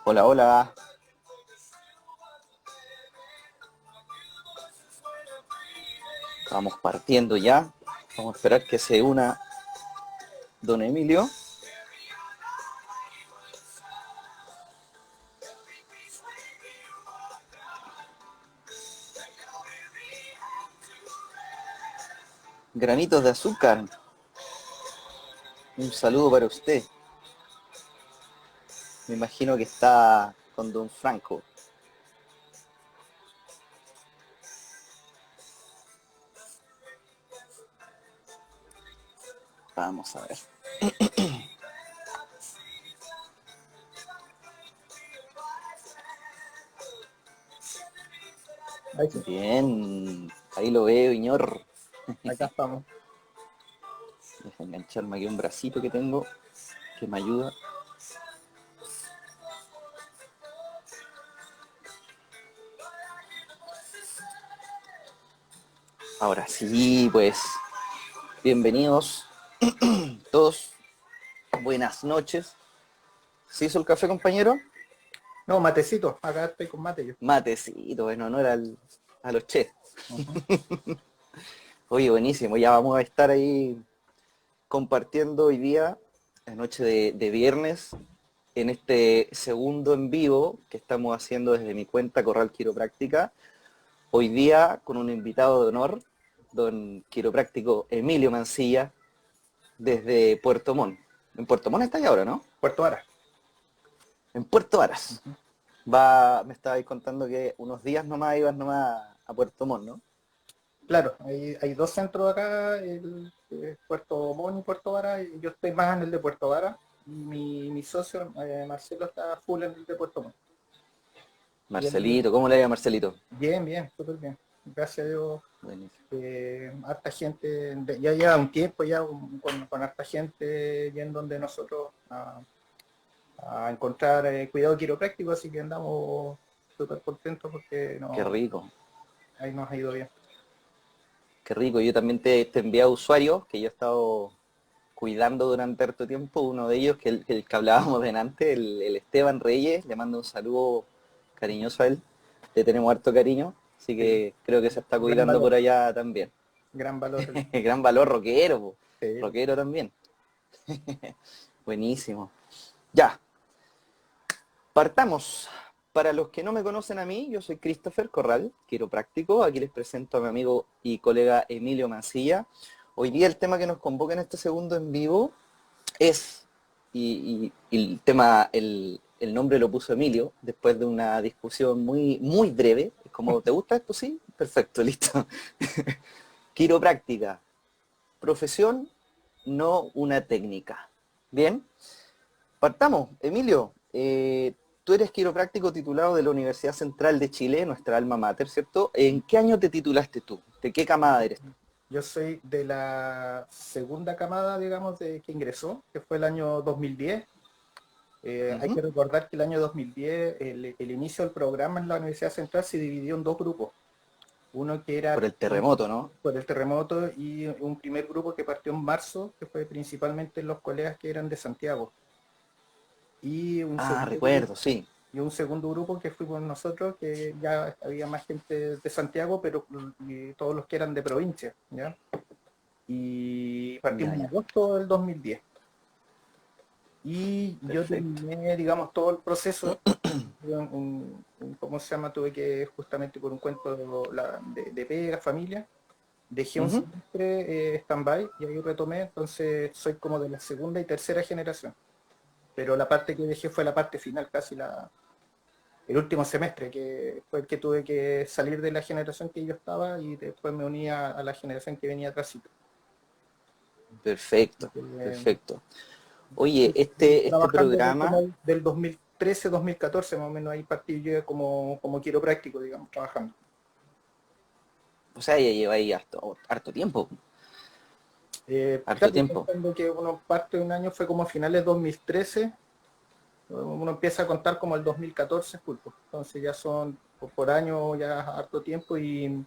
Hola, hola. Vamos partiendo ya. Vamos a esperar que se una don Emilio. Granitos de azúcar. Un saludo para usted. Me imagino que está con don Franco. Vamos a ver. Ahí sí, Bien. Ahí lo veo, señor. acá estamos. Deja engancharme aquí un bracito que tengo que me ayuda. Ahora sí, pues. Bienvenidos todos. Buenas noches. ¿Se hizo el café, compañero? No, matecito, acá estoy con mate yo. Matecito, en honor a los chefs. Ujú. Oye, buenísimo. Ya vamos a estar ahí compartiendo hoy día, la noche de viernes, en este segundo en vivo que estamos haciendo desde mi cuenta Corral Quiropráctica. Hoy día con un invitado de honor, don quiropráctico Emilio Mancilla, desde Puerto Montt. En Puerto Montt está ahí ahora, ¿no? Puerto Ara. En Puerto Varas. Ujú. Me estabais contando que unos días nomás ibas nomás a Puerto Montt, ¿no? Claro, hay dos centros acá, el Puerto Montt y Puerto Ara, y yo estoy más en el de Puerto Ara, y mi socio Marcelo está full en el de Puerto Montt. Y él, Marcelito, ¿cómo le va Marcelito? bien, bien, súper bien. Gracias a Dios, Buenísimo. harta gente, ya lleva un tiempo ya con harta gente yendo donde nosotros a encontrar cuidado quiropráctico, así que andamos súper contentos porque Qué no, rico. ahí nos ha ido bien. Qué rico, yo también te he enviado usuarios que yo he estado cuidando durante harto tiempo, uno de ellos, el que hablábamos delante, el Esteban Reyes, le mando un saludo cariñoso a él, le tenemos harto cariño, así Sí, que creo que se está gran cuidando por valor, allá también. gran valor. Gran valor rockero, po. Sí, Rockero también. Buenísimo. Ya, partamos. Para los que no me conocen a mí, yo soy Christopher Corral, quiropráctico. Aquí les presento a mi amigo y colega Emilio Mancilla. Hoy día el tema que nos convoca en este segundo en vivo es, y el tema, el nombre lo puso Emilio, después de una discusión muy, muy breve, como, ¿te gusta esto? Sí, perfecto, listo. Quiropráctica, profesión, no una técnica. Bien, partamos. Emilio, tú eres quiropráctico titulado de la Universidad Central de Chile, nuestra alma mater, ¿cierto? ¿En qué año te titulaste tú? ¿De qué camada eres tú? yo soy de la segunda camada, digamos, de que ingresó, que fue el año 2010. Hay Ujú. que recordar que el año 2010, el inicio del programa en la Universidad Central se dividió en dos grupos. Uno que era Por el terremoto, ¿no? por el terremoto y un primer grupo que partió en marzo, que fue principalmente los colegas que eran de Santiago. Y un Ah, segundo grupo recuerdo, sí. y un segundo grupo que fuimos nosotros, que ya había más gente de Santiago, pero y todos los que eran de provincia, ¿ya? Y Ya, partimos en ya. agosto del 2010. Y yo Perfecto. terminé, digamos, todo el proceso, ¿cómo se llama? Tuve que, justamente por un cuento de pega, familia, dejé un Ujú. semestre stand-by y ahí retomé, entonces soy como de la segunda y tercera generación. Pero la parte que dejé fue la parte final, casi el último semestre, que fue el que tuve que salir de la generación que yo estaba y después me uní a la generación que venía atrás. Perfecto, Eh, perfecto. Oye, Estoy este trabajando desde como programa, del 2013, 2014, más o menos ahí partí yo como quiropráctico, digamos, trabajando. o sea, ya lleva ahí harto tiempo, harto Claro, tiempo. pensando que uno parte de un año fue como a finales de 2013, uno empieza a contar como el 2014, pulpo. Entonces ya son por año ya harto tiempo y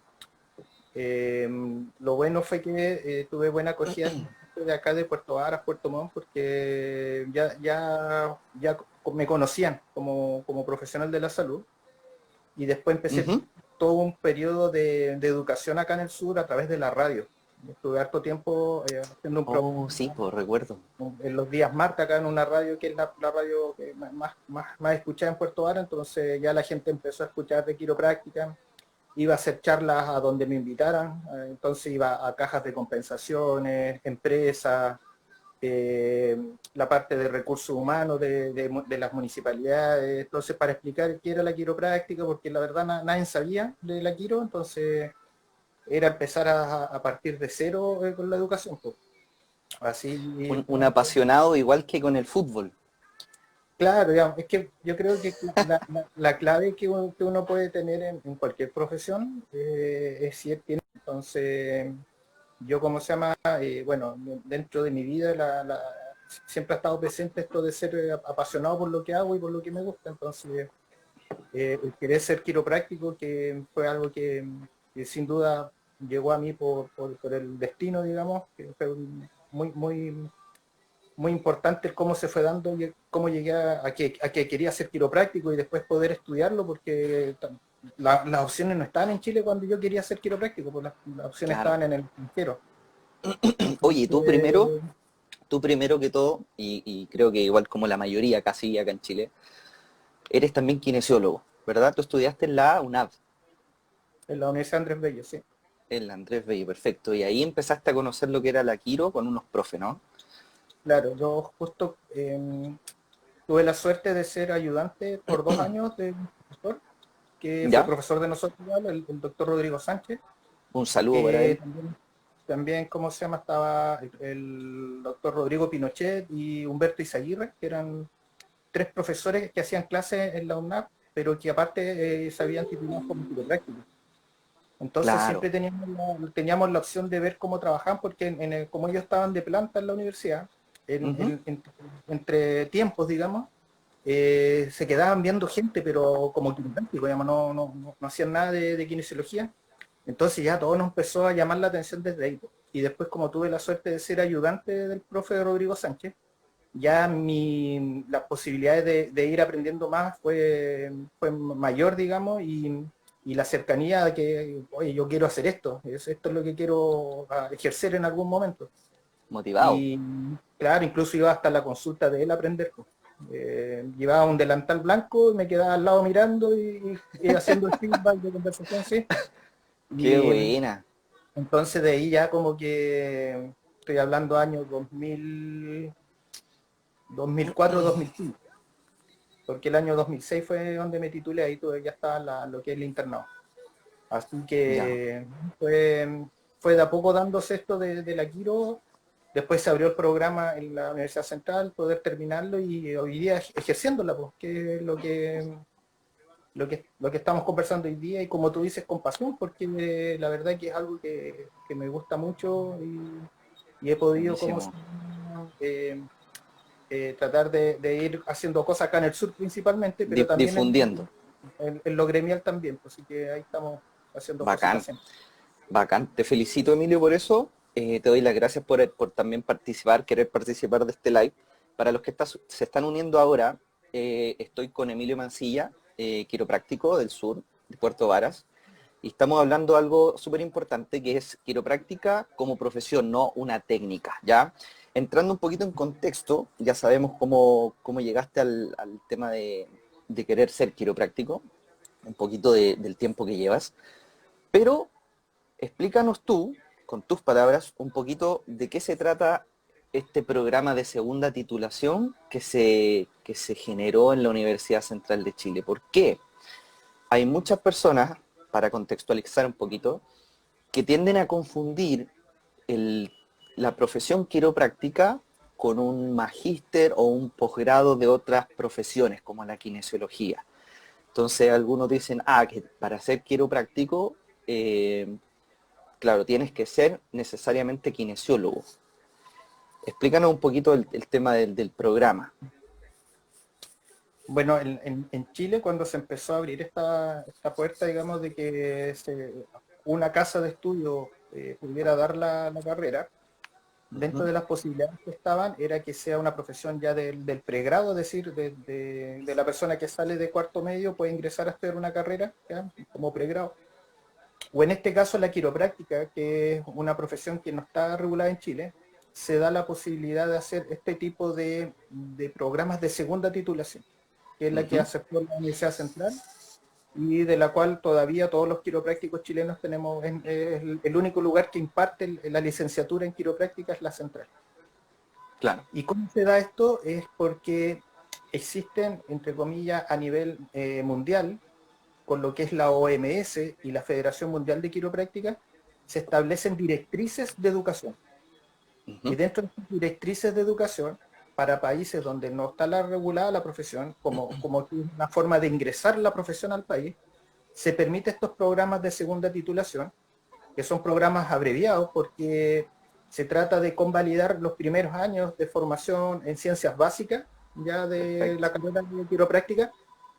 lo bueno fue que tuve buena acogida de acá de Puerto Varas, Puerto Montt, porque ya me conocían como profesional de la salud, y después empecé Ujú. todo un periodo de educación acá en el sur a través de la radio. Estuve harto tiempo haciendo un programa Oh, sí, pues recuerdo. en los días martes acá en una radio que es la radio que más escuchada en Puerto Vara. Entonces ya la gente empezó a escuchar de quiropráctica, iba a hacer charlas a donde me invitaran, entonces iba a cajas de compensaciones, empresas, la parte de recursos humanos de las municipalidades, entonces para explicar qué era la quiropráctica, porque la verdad nadie sabía de la quiro, entonces era empezar a partir de cero con la educación, pues. Así, Un apasionado igual que con el fútbol. claro, digamos, es que yo creo que la clave que uno puede tener en cualquier profesión es si él tiene. Entonces, yo como se llama, bueno, dentro de mi vida siempre ha estado presente esto de ser apasionado por lo que hago y por lo que me gusta. Entonces, el querer ser quiropráctico, que fue algo que sin duda llegó a mí por el destino, digamos, que fue muy importante el cómo se fue dando y cómo llegué a que quería ser quiropráctico y después poder estudiarlo, porque las opciones no estaban en Chile cuando yo quería ser quiropráctico, pues las opciones Claro. estaban en el extranjero. Oye, Entonces, tú primero que todo, y creo que igual como la mayoría casi acá en Chile, eres también kinesiólogo, ¿verdad? Tú estudiaste en la UNAV, en la Universidad Andrés Bello, sí. en la Andrés Bello, perfecto. Y ahí empezaste a conocer lo que era la quiro con unos profes, ¿no? Claro, yo justo tuve la suerte de ser ayudante por 2 años de un profesor, que fue ¿Ya? profesor de nosotros igual, el doctor Rodrigo Sánchez, Un saludo para que él. también, ¿cómo se llama? Estaba el doctor Rodrigo Pinochet y Humberto Izaguirre, que eran 3 profesores que hacían clases en la UNAP, pero que aparte se habían titulado como quiroprácticos. Entonces Claro. siempre teníamos la opción de ver cómo trabajaban, porque como ellos estaban de planta en la universidad, Ujú. entre tiempos, digamos, se quedaban viendo gente, pero como quiropráctico, digamos, no hacían nada de kinesiología. Entonces ya todo nos empezó a llamar la atención desde ahí. Y después, como tuve la suerte de ser ayudante del profe Rodrigo Sánchez, ya las posibilidades de ir aprendiendo más fue mayor, digamos, y la cercanía de que, oye, yo quiero hacer esto, esto es lo que quiero ejercer en algún momento. Motivado. Y claro, incluso iba hasta la consulta de él a aprender, pues. Llevaba un delantal blanco y me quedaba al lado mirando y haciendo el feedback de conversación, sí. Qué Y buena. entonces de ahí ya como que estoy hablando años 2004-2005, porque el año 2006 fue donde me titulé, ahí ya estaba lo que es el internado. Así Ya. que fue de a poco dándose esto de la Quiro. Después se abrió el programa en la Universidad Central, poder terminarlo y hoy día ejerciéndola, pues, que es lo que estamos conversando hoy día, y como tú dices, con pasión, porque la verdad que es algo que me gusta mucho, y he podido como Buenísimo. tratar de ir haciendo cosas acá en el sur principalmente, pero también Difundiendo. en lo gremial también, pues, así que ahí estamos haciendo cositas Bacán. siempre. Bacán. Te felicito, Emilio, por eso. Te doy las gracias por también participar, querer participar de este live. Para los que se están uniendo ahora, estoy con Emilio Mancilla, quiropráctico del sur, de Puerto Varas. Y estamos hablando de algo súper importante que es quiropráctica como profesión, no una técnica, ¿ya? Entrando un poquito en contexto, ya sabemos cómo llegaste al tema de querer ser quiropráctico, un poquito del tiempo que llevas, pero explícanos tú, con tus palabras, un poquito de qué se trata este programa de segunda titulación que se generó en la Universidad Central de Chile. ¿Por qué? Hay muchas personas, para contextualizar un poquito, que tienden a confundir el- la profesión quiropráctica con un magíster o un posgrado de otras profesiones, como la kinesiología. Entonces algunos dicen, que para ser quiropráctico, claro, tienes que ser necesariamente kinesiólogo. Explícanos un poquito el tema del programa. Bueno, en Chile, cuando se empezó a abrir esta puerta, digamos, de que una casa de estudio pudiera dar la carrera, Dentro Ujú. de las posibilidades que estaban era que sea una profesión ya del pregrado, es decir, de la persona que sale de cuarto medio puede ingresar a estudiar una carrera, ¿ya? Como pregrado. O en este caso la quiropráctica, que es una profesión que no está regulada en Chile, se da la posibilidad de hacer este tipo de programas de segunda titulación, que es la que Ujú. aceptó la Universidad Central y de la cual todavía todos los quiroprácticos chilenos tenemos, es el único lugar que imparte la licenciatura en quiropráctica es la Central. Claro. ¿Y cómo se da esto? Es porque existen, entre comillas, a nivel mundial, con lo que es la OMS y la Federación Mundial de Quiropráctica, se establecen directrices de educación. Y Ujú. dentro de estas directrices de educación, para países donde no está la regulada la profesión, como que es una forma de ingresar la profesión al país, se permite estos programas de segunda titulación, que son programas abreviados porque se trata de convalidar los primeros años de formación en ciencias básicas, ya de Perfecto. la carrera de quiropráctica.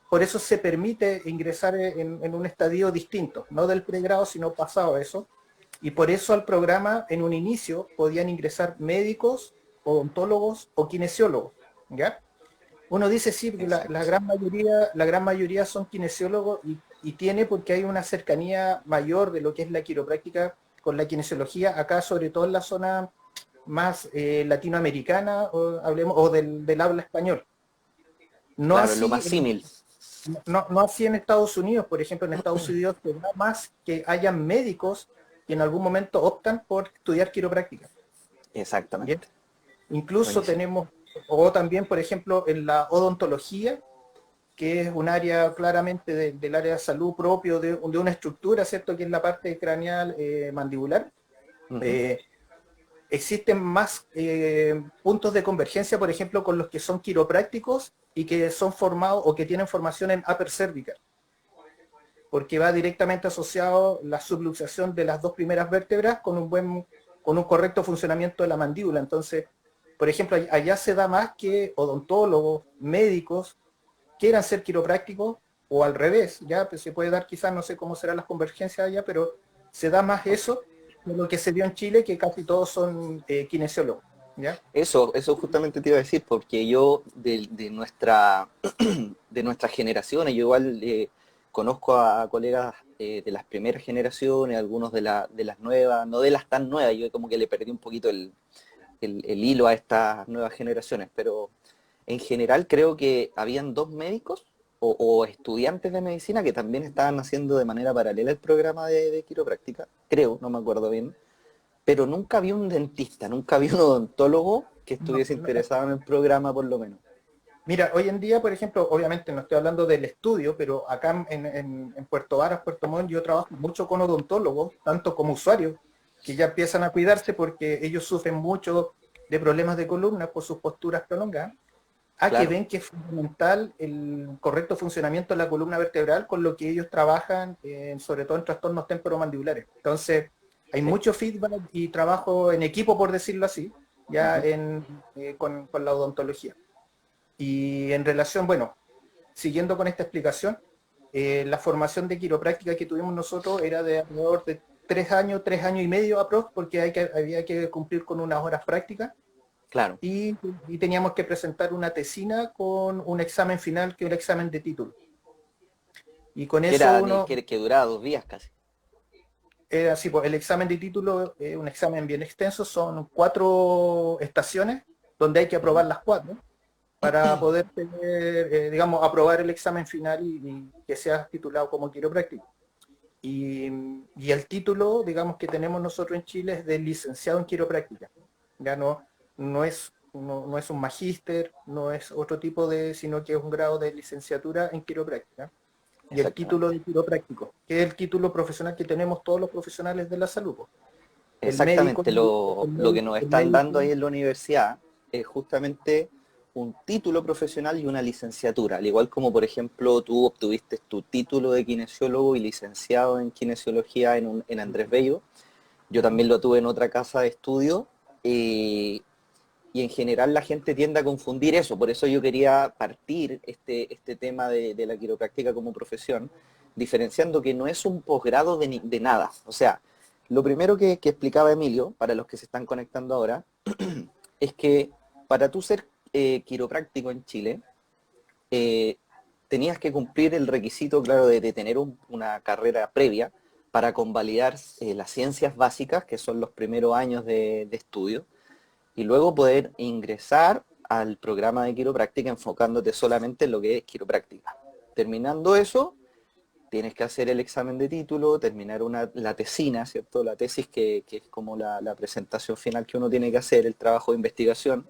Por eso se permite ingresar en un estadio distinto, no del pregrado, sino pasado a eso. Y por eso al programa, en un inicio, podían ingresar médicos, odontólogos o kinesiólogos, ¿ya? Uno dice sí, porque Exacto. la gran mayoría son kinesiólogos y tiene porque hay una cercanía mayor de lo que es la quiropráctica con la kinesiología, acá sobre todo en la zona más latinoamericana, o, hablemos, o del habla español. No Claro, lo así más símil. no así en Estados Unidos, por ejemplo, en Estados Unidos se da más que hayan médicos que en algún momento optan por estudiar quiropráctica. ¿Bien? Exactamente. Incluso Buenísimo. tenemos, o también, por ejemplo, en la odontología, que es un área claramente del área de salud propio de una estructura, ¿cierto? Que es la parte craneal mandibular. Ujú. Eh, Existen más puntos de convergencia, por ejemplo, con los que son quiroprácticos y que son formados o que tienen formación en upper cervical, porque va directamente asociado la subluxación de las dos primeras vértebras con un correcto funcionamiento de la mandíbula. Entonces, por ejemplo, allá se da más que odontólogos, médicos, quieran ser quiroprácticos o al revés, ya pues se puede dar quizás, no sé cómo serán las convergencias allá, pero se da más eso de lo que se dio en Chile, que casi todos son kinesiólogos, ¿ya? Eso justamente te iba a decir, porque yo de nuestras generaciones, yo igual conozco a colegas de las primeras generaciones, algunos de las nuevas, no de las tan nuevas, yo como que le perdí un poquito el hilo a estas nuevas generaciones, pero en general creo que habían dos médicos o estudiantes de medicina que también estaban haciendo de manera paralela el programa de quiropráctica, creo, no me acuerdo bien, pero nunca vi un dentista, nunca vi un odontólogo que No, estuviese no, interesado en el programa por lo menos. mira, hoy en día, por ejemplo, obviamente no estoy hablando del estudio, pero acá en Puerto Varas, Puerto Montt, yo trabajo mucho con odontólogos, tanto como usuarios, que ya empiezan a cuidarse porque ellos sufren mucho de problemas de columna por sus posturas prolongadas, a que Claro, ven que es fundamental el correcto funcionamiento de la columna vertebral con lo que ellos trabajan, sobre todo en trastornos temporomandibulares. Entonces, hay sí. mucho feedback y trabajo en equipo, por decirlo así, ya Ujú. con la odontología. Y en relación, bueno, siguiendo con esta explicación, la formación de quiropráctica que tuvimos nosotros era de alrededor de 3 años y medio aprox, porque había que cumplir con unas horas prácticas Claro. y teníamos que presentar una tesina con un examen final que es un examen de título. Y con Que eso era uno, que duraba 2 días casi. así, pues, el examen de título es un examen bien extenso, son 4 estaciones donde hay que Ujú. aprobar las 4 para poder tener, digamos, aprobar el examen final y que seas titulado como quiropráctico. Y, y el título, digamos, que tenemos nosotros en Chile es de licenciado en quiropráctica. Ya no es un magíster, no es otro tipo de, sino que es un grado de licenciatura en quiropráctica. Y el título Exactamente. de quiropráctico, que es el título profesional que tenemos todos los profesionales de la salud, po. El médico, Exactamente, lo que nos el están médico, dando ahí en la universidad es justamente un título profesional y una licenciatura, al igual como por ejemplo tú obtuviste tu título de kinesiólogo y licenciado en kinesiología en Andrés Bello, yo también lo tuve en otra casa de estudio y en general la gente tiende a confundir eso, por eso yo quería partir este tema de la quiropráctica como profesión, diferenciando que no es un posgrado de nada, o sea, lo primero que explicaba Emilio, para los que se están conectando ahora, es que para tú ser quiropráctico en Chile, eh, tenías que cumplir el requisito, claro, de tener una carrera previa para convalidar las ciencias básicas, que son los primeros años de estudio, y luego poder ingresar al programa de quiropráctica enfocándote solamente en lo que es quiropráctica. Terminando eso, tienes que hacer el examen de título, terminar la tesina, ¿cierto? La tesis que es como la presentación final que uno tiene que hacer, el trabajo de investigación.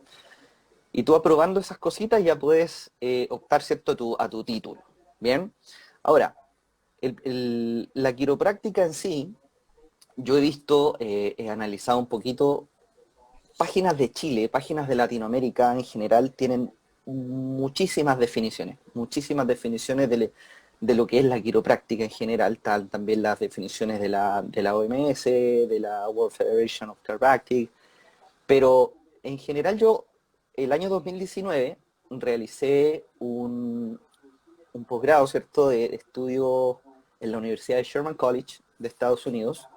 Y tú aprobando esas cositas ya puedes optar, ¿cierto?, a tu título. Bien. Ahora, la quiropráctica en sí, yo he visto, he analizado un poquito, páginas de Chile, páginas de Latinoamérica en general tienen muchísimas definiciones de lo que es la quiropráctica en general, tal también las definiciones de la OMS, de la World Federation of Chiropractic, pero en general yo el año 2019 realicé un posgrado, ¿cierto?, de estudio en la Universidad de Sherman College de Estados Unidos,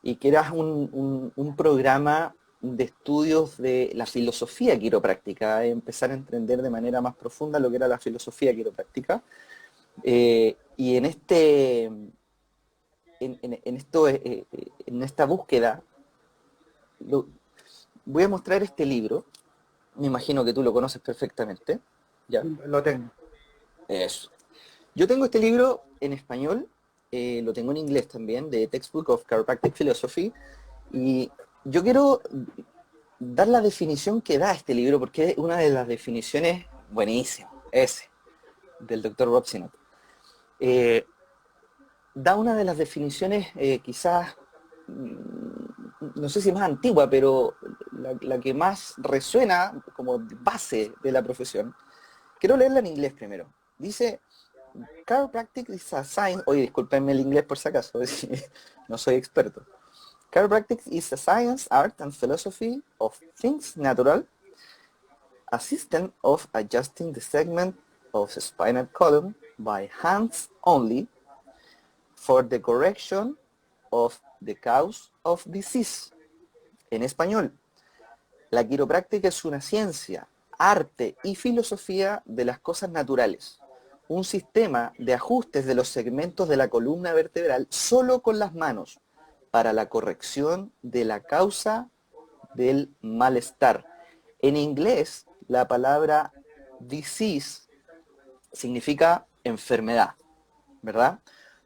y que era un programa de estudios de la filosofía quiropráctica, empezar a entender de manera más profunda lo que era la filosofía quiropráctica. Y en esta búsqueda, voy a mostrar este libro, me imagino que tú lo conoces perfectamente, ¿ya? Lo tengo. Eso. Yo tengo este libro en español, lo tengo en inglés también, de Textbook of Chiropractic Philosophy, y yo quiero dar la definición que da este libro, porque es una de las definiciones buenísimas, del doctor Rob Sinott. Da una de las definiciones quizás, no sé si más antigua, pero la que más resuena como base de la profesión. Quiero leerla en inglés primero. Dice: Chiropractic is a science. Oye, discúlpenme el inglés por si acaso, no soy experto. Chiropractic is a science, art, and philosophy of things natural, a system of adjusting the segment of the spinal column by hands only for the correction of the cause of disease. En español, la quiropráctica es una ciencia, arte y filosofía de las cosas naturales. Un sistema de ajustes de los segmentos de la columna vertebral solo con las manos para la corrección de la causa del malestar. En inglés, la palabra disease significa enfermedad, ¿verdad?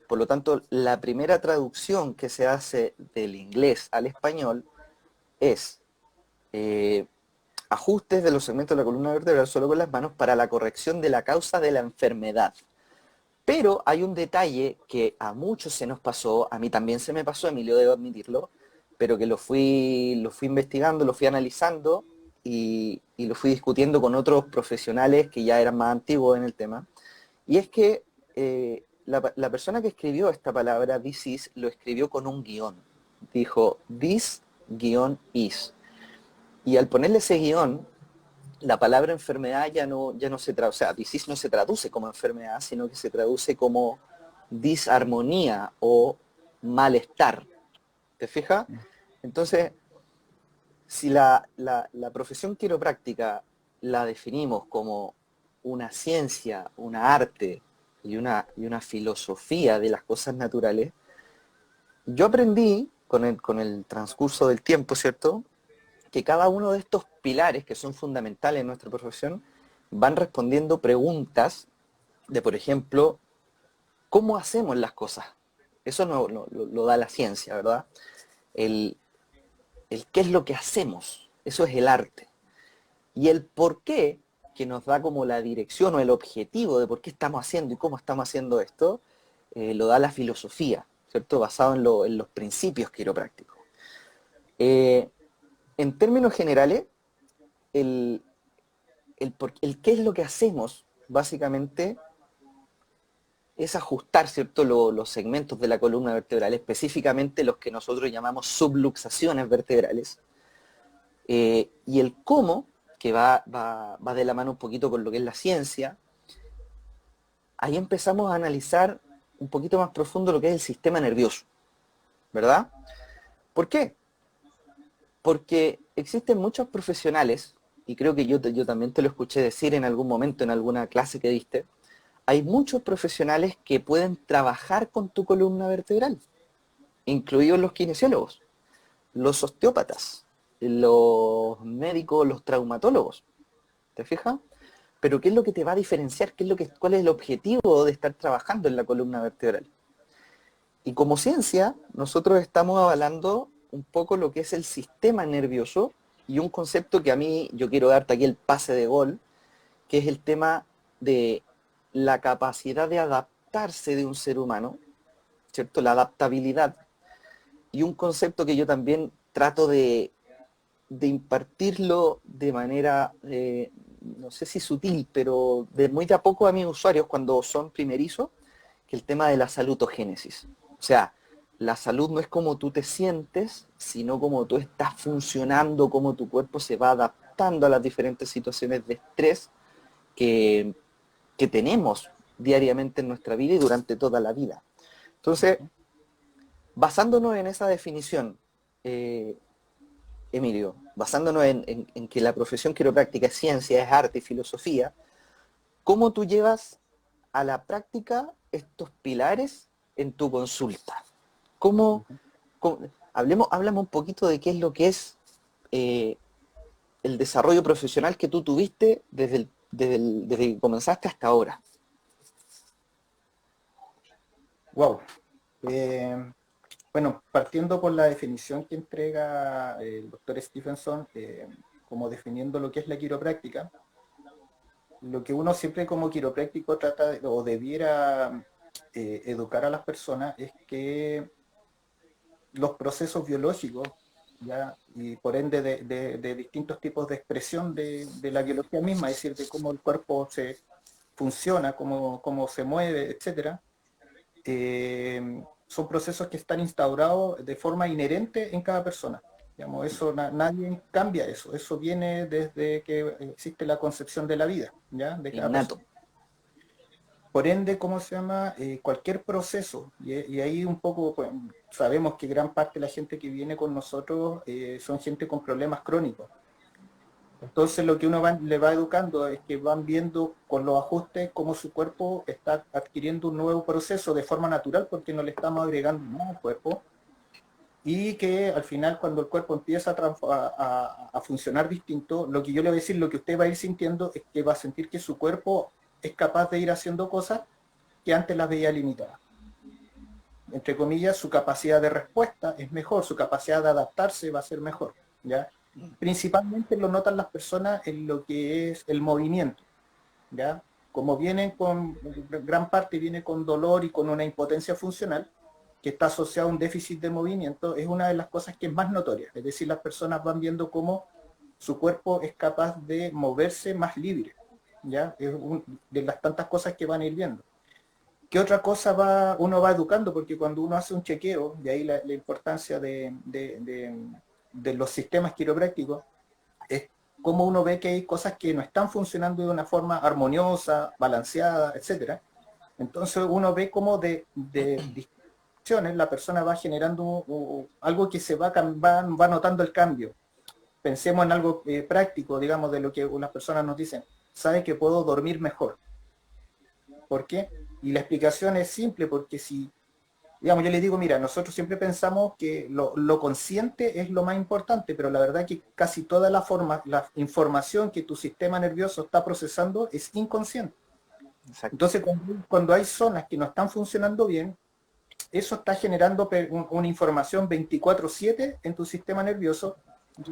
Por lo tanto, la primera traducción que se hace del inglés al español es ajustes de los segmentos de la columna vertebral solo con las manos para la corrección de la causa de la enfermedad. Pero hay un detalle que a muchos se nos pasó, a mí también se me pasó, Emilio, debo admitirlo, pero que lo fui investigando, lo fui analizando y lo fui discutiendo con otros profesionales que ya eran más antiguos en el tema. Y es que la persona que escribió esta palabra, disease, lo escribió con un guión. Dijo, this guión is. Y al ponerle ese guión, la palabra enfermedad ya no se traduce, o sea, disease no se traduce como enfermedad, sino que se traduce como disarmonía o malestar. ¿Te fijas? Entonces, si la profesión quiropráctica la definimos como una ciencia, una arte y una filosofía de las cosas naturales, yo aprendí con el transcurso del tiempo, ¿cierto?, que cada uno de estos pilares que son fundamentales en nuestra profesión van respondiendo preguntas de, por ejemplo, ¿cómo hacemos las cosas? Eso lo da la ciencia, ¿verdad? El, el qué es lo que hacemos, eso es el arte. Y el por qué, que nos da como la dirección o el objetivo de por qué estamos haciendo y cómo estamos haciendo esto, lo da la filosofía, ¿cierto? Basado en los principios quiroprácticos. En términos generales, el, el qué es lo que hacemos, básicamente, es ajustar, ¿cierto?, los segmentos de la columna vertebral, específicamente los que nosotros llamamos subluxaciones vertebrales, y el cómo, que va de la mano un poquito con lo que es la ciencia. Ahí empezamos a analizar un poquito más profundo lo que es el sistema nervioso, ¿verdad? ¿Por qué? Porque existen muchos profesionales, y creo que yo también te lo escuché decir en algún momento, en alguna clase que diste, hay muchos profesionales que pueden trabajar con tu columna vertebral, incluidos los kinesiólogos, los osteópatas, los médicos, los traumatólogos. ¿Te fijas? Pero ¿qué es lo que te va a diferenciar? ¿Cuál es el objetivo de estar trabajando en la columna vertebral? Y como ciencia, nosotros estamos avalando un poco lo que es el sistema nervioso y un concepto que a mí, yo quiero darte aquí el pase de gol, que es el tema de la capacidad de adaptarse de un ser humano, ¿cierto? La adaptabilidad. Y un concepto que yo también trato de impartirlo de manera, no sé si sutil, pero de muy de a poco a mis usuarios cuando son primerizos, que el tema de la salutogénesis. O sea, la salud no es como tú te sientes, sino como tú estás funcionando, cómo tu cuerpo se va adaptando a las diferentes situaciones de estrés que, que tenemos diariamente en nuestra vida y durante toda la vida. Entonces, basándonos en esa definición, eh, Emilio, basándonos en que la profesión quiropráctica es ciencia, es arte y filosofía, ¿cómo tú llevas a la práctica estos pilares en tu consulta? ¿Cómo, háblame un poquito de qué es lo que es eh, el desarrollo profesional que tú tuviste desde que comenzaste hasta ahora? Wow. Bueno, partiendo por la definición que entrega el doctor Stephenson, como definiendo lo que es la quiropráctica, lo que uno siempre como quiropráctico trata o debiera educar a las personas es que los procesos biológicos, ¿ya? Y por ende de distintos tipos de expresión de la biología misma, es decir, de cómo el cuerpo se funciona, cómo se mueve, etcétera, son procesos que están instaurados de forma inherente en cada persona. Digamos, eso nadie cambia eso. Eso viene desde que existe la concepción de la vida, ¿ya? De cada Innato. persona. Por ende, ¿cómo se llama? Cualquier proceso, y ahí un poco pues, sabemos que gran parte de la gente que viene con nosotros son gente con problemas crónicos. Entonces lo que uno le va educando es que van viendo con los ajustes cómo su cuerpo está adquiriendo un nuevo proceso de forma natural porque no le estamos agregando nada al cuerpo y que al final cuando el cuerpo empieza a funcionar distinto, lo que yo le voy a decir, lo que usted va a ir sintiendo es que va a sentir que su cuerpo es capaz de ir haciendo cosas que antes las veía limitadas. Entre comillas, su capacidad de respuesta es mejor, su capacidad de adaptarse va a ser mejor, ¿ya? Principalmente lo notan las personas en lo que es el movimiento, ¿ya? Como vienen con, gran parte viene con dolor y con una impotencia funcional, que está asociado a un déficit de movimiento, es una de las cosas que es más notoria. Es decir, las personas van viendo cómo su cuerpo es capaz de moverse más libre, ¿ya? Es de las tantas cosas que van a ir viendo. ¿Qué otra cosa uno va educando? Porque cuando uno hace un chequeo, de ahí la importancia de los sistemas quiroprácticos, es cómo uno ve que hay cosas que no están funcionando de una forma armoniosa, balanceada, etcétera. Entonces uno ve cómo de distinciones la persona va generando algo que va notando el cambio. Pensemos en algo práctico, digamos, de lo que unas personas nos dicen, sabe que puedo dormir mejor. ¿Por qué? Y la explicación es simple, porque si, digamos, yo les digo, mira, nosotros siempre pensamos que lo consciente es lo más importante, pero la verdad que casi toda la información que tu sistema nervioso está procesando es inconsciente. Exacto. Entonces, cuando hay zonas que no están funcionando bien, eso está generando una información 24/7 en tu sistema nervioso,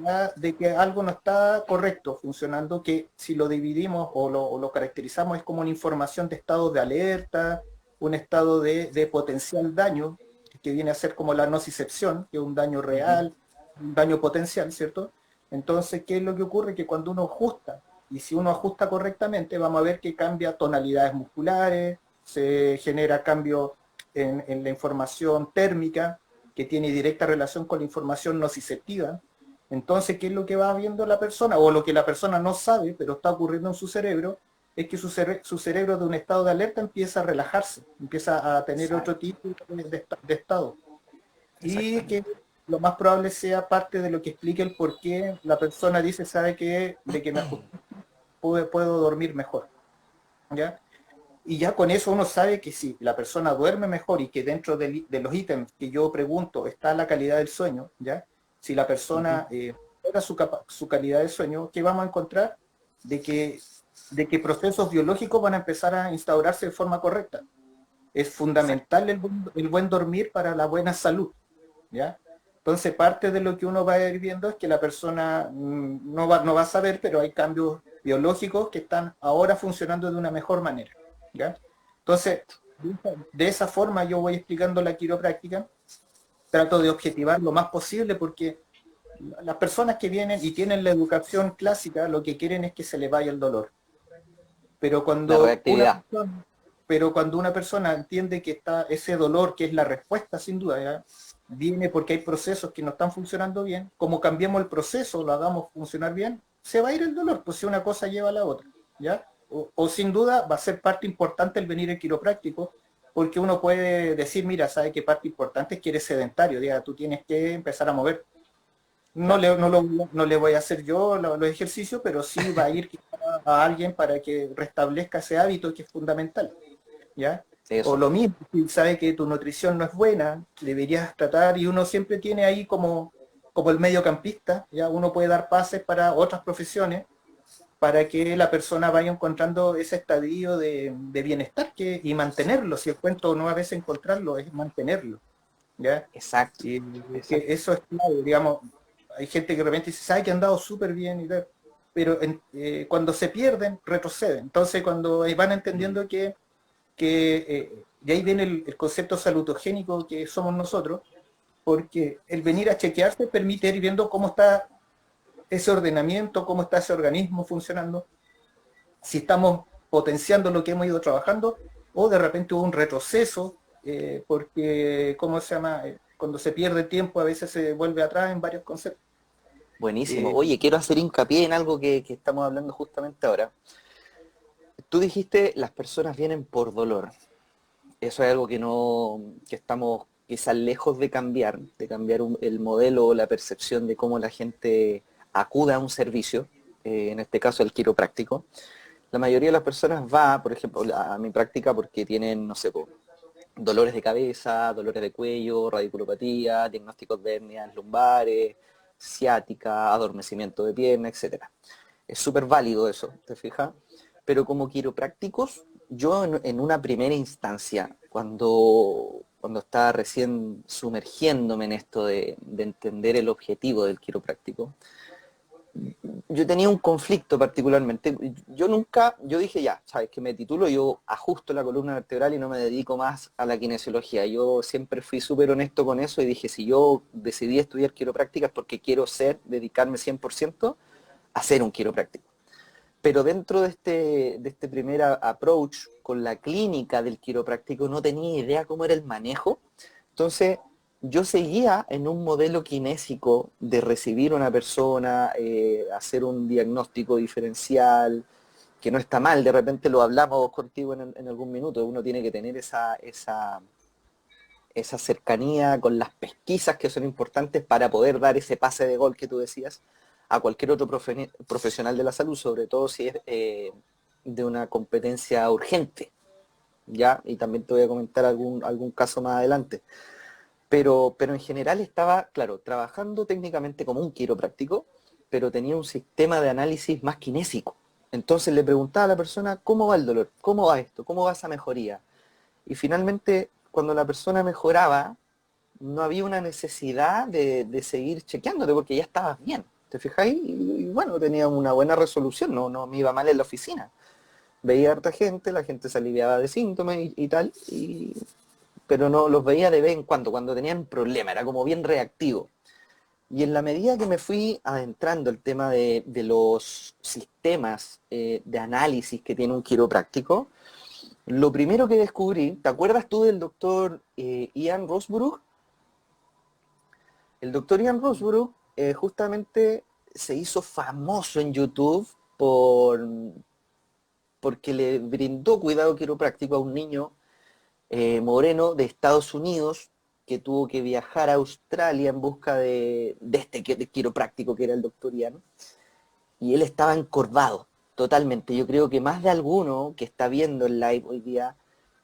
ya de que algo no está correcto funcionando, que si lo dividimos o lo caracterizamos es como una información de estado de alerta, un estado de potencial daño, que viene a ser como la nocicepción, que es un daño real, un daño potencial, ¿cierto? Entonces, ¿qué es lo que ocurre? Que cuando uno ajusta, y si uno ajusta correctamente, vamos a ver que cambia tonalidades musculares, se genera cambio en la información térmica, que tiene directa relación con la información nociceptiva. Entonces, ¿qué es lo que va viendo la persona? O lo que la persona no sabe, pero está ocurriendo en su cerebro, es que su cerebro de un estado de alerta empieza a relajarse, empieza a tener otro Exacto. tipo de estado. Y que Exactamente. lo más probable sea parte de lo que explique el por qué la persona dice, sabe que de que me ajusté, puedo dormir mejor, ¿ya? Y ya con eso uno sabe que si la persona duerme mejor y que dentro de los ítems que yo pregunto está la calidad del sueño, ¿ya? Si la Ujú. persona mejora su calidad de sueño, ¿qué vamos a encontrar? De que, de que procesos biológicos van a empezar a instaurarse de forma correcta. Es Exacto. fundamental el buen dormir para la buena salud, ¿ya? Entonces, parte de lo que uno va a ir viendo es que la persona no va a saber, pero hay cambios biológicos que están ahora funcionando de una mejor manera, ¿ya? Entonces, Exacto. de esa forma yo voy explicando la quiropráctica, trato de objetivar lo más posible porque las personas que vienen y tienen la educación clásica lo que quieren es que se les vaya el dolor. Pero La cuando una reactividad. persona, pero cuando una persona entiende que está ese dolor, que es la respuesta sin duda, ¿ya? Viene porque hay procesos que no están funcionando bien, como cambiemos el proceso, lo hagamos funcionar bien, se va a ir el dolor, pues si una cosa lleva a la otra, ¿ya? O sin duda va a ser parte importante el venir el quiropráctico, porque uno puede decir, mira, sabe que parte importante es que eres sedentario, diga, tú tienes que empezar a mover. Claro. No le voy a hacer yo los ejercicios, pero sí va a ir a alguien para que restablezca ese hábito que es fundamental, ¿ya? O Eso. lo mismo, si sabe que tu nutrición no es buena, deberías tratar, y uno siempre tiene ahí como el mediocampista, ¿ya? Uno puede dar pases para otras profesiones para que la persona vaya encontrando ese estadio de bienestar y mantenerlo. Si el cuento no a veces encontrarlo, es mantenerlo, ¿ya? Exacto. Y que Exacto. eso es clave, digamos, hay gente que de repente dice, sabe que han andado súper bien y tal, pero cuando se pierden, retroceden. Entonces, cuando van Mm. entendiendo y ahí viene el concepto salutogénico que somos nosotros, porque el venir a chequearse permite ir viendo cómo está ese ordenamiento, cómo está ese organismo funcionando, si estamos potenciando lo que hemos ido trabajando, o de repente hubo un retroceso, porque, ¿cómo se llama? Cuando se pierde tiempo a veces se vuelve atrás en varios conceptos. Buenísimo. Eh, Oye, quiero hacer hincapié en algo que estamos hablando justamente ahora. Tú dijiste, las personas vienen por dolor. Eso es algo que no, que estamos quizás lejos de cambiar el modelo o la percepción de cómo la gente acude a un servicio, en este caso el quiropráctico. La mayoría de las personas va, por ejemplo, a mi práctica porque tienen, no sé, dolores de cabeza, dolores de cuello, radiculopatía, diagnósticos de hernias lumbares, ciática, adormecimiento de pierna, etcétera. Es súper válido eso, ¿te fijas? Pero como quiroprácticos, yo en una primera instancia, cuando estaba recién sumergiéndome en esto de entender el objetivo del quiropráctico, yo tenía un conflicto particularmente. Yo dije ya, sabes que me titulo, yo ajusto la columna vertebral y no me dedico más a la kinesiología. Yo siempre fui súper honesto con eso y dije, si yo decidí estudiar quiropráctica es porque quiero dedicarme 100% a ser un quiropráctico. Pero dentro de este primer approach con la clínica del quiropráctico no tenía idea cómo era el manejo. Entonces yo seguía en un modelo kinésico de recibir una persona, hacer un diagnóstico diferencial, que no está mal, de repente lo hablamos contigo en algún minuto, uno tiene que tener esa cercanía con las pesquisas que son importantes para poder dar ese pase de gol que tú decías a cualquier otro profesional de la salud, sobre todo si es de una competencia urgente, ¿ya? Y también te voy a comentar algún caso más adelante. Pero en general estaba, claro, trabajando técnicamente como un quiropráctico, pero tenía un sistema de análisis más kinésico. Entonces le preguntaba a la persona, ¿cómo va el dolor? ¿Cómo va esto? ¿Cómo va esa mejoría? Y finalmente, cuando la persona mejoraba, no había una necesidad de seguir chequeándote porque ya estabas bien. ¿Te fijáis? Y bueno, tenía una buena resolución, no me iba mal en la oficina. Veía a harta gente, la gente se aliviaba de síntomas y tal, pero no los veía de vez en cuando tenían problemas, era como bien reactivo. Y en la medida que me fui adentrando el tema de los sistemas de análisis que tiene un quiropráctico, lo primero que descubrí, ¿te acuerdas tú del doctor Ian Rosborough? El doctor Ian Rosborough justamente se hizo famoso en YouTube porque le brindó cuidado quiropráctico a un niño moreno de Estados Unidos que tuvo que viajar a Australia en busca de este quiropráctico que era el doctor Ian, y él estaba encorvado, totalmente. Yo creo que más de alguno que está viendo el live hoy día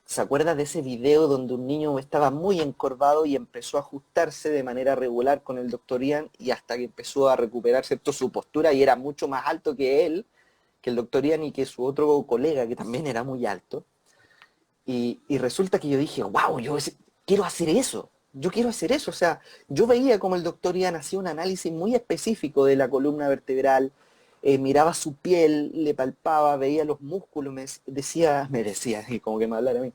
se acuerda de ese video donde un niño estaba muy encorvado y empezó a ajustarse de manera regular con el doctor Ian y hasta que empezó a recuperarse toda su postura y era mucho más alto que él, que el doctor Ian y que su otro colega que también era muy alto. Y resulta que yo dije, wow, quiero hacer eso. Yo quiero hacer eso. O sea, yo veía como el doctor Ian hacía un análisis muy específico de la columna vertebral, miraba su piel, le palpaba, veía los músculos, me decía, y como que me hablara a mí,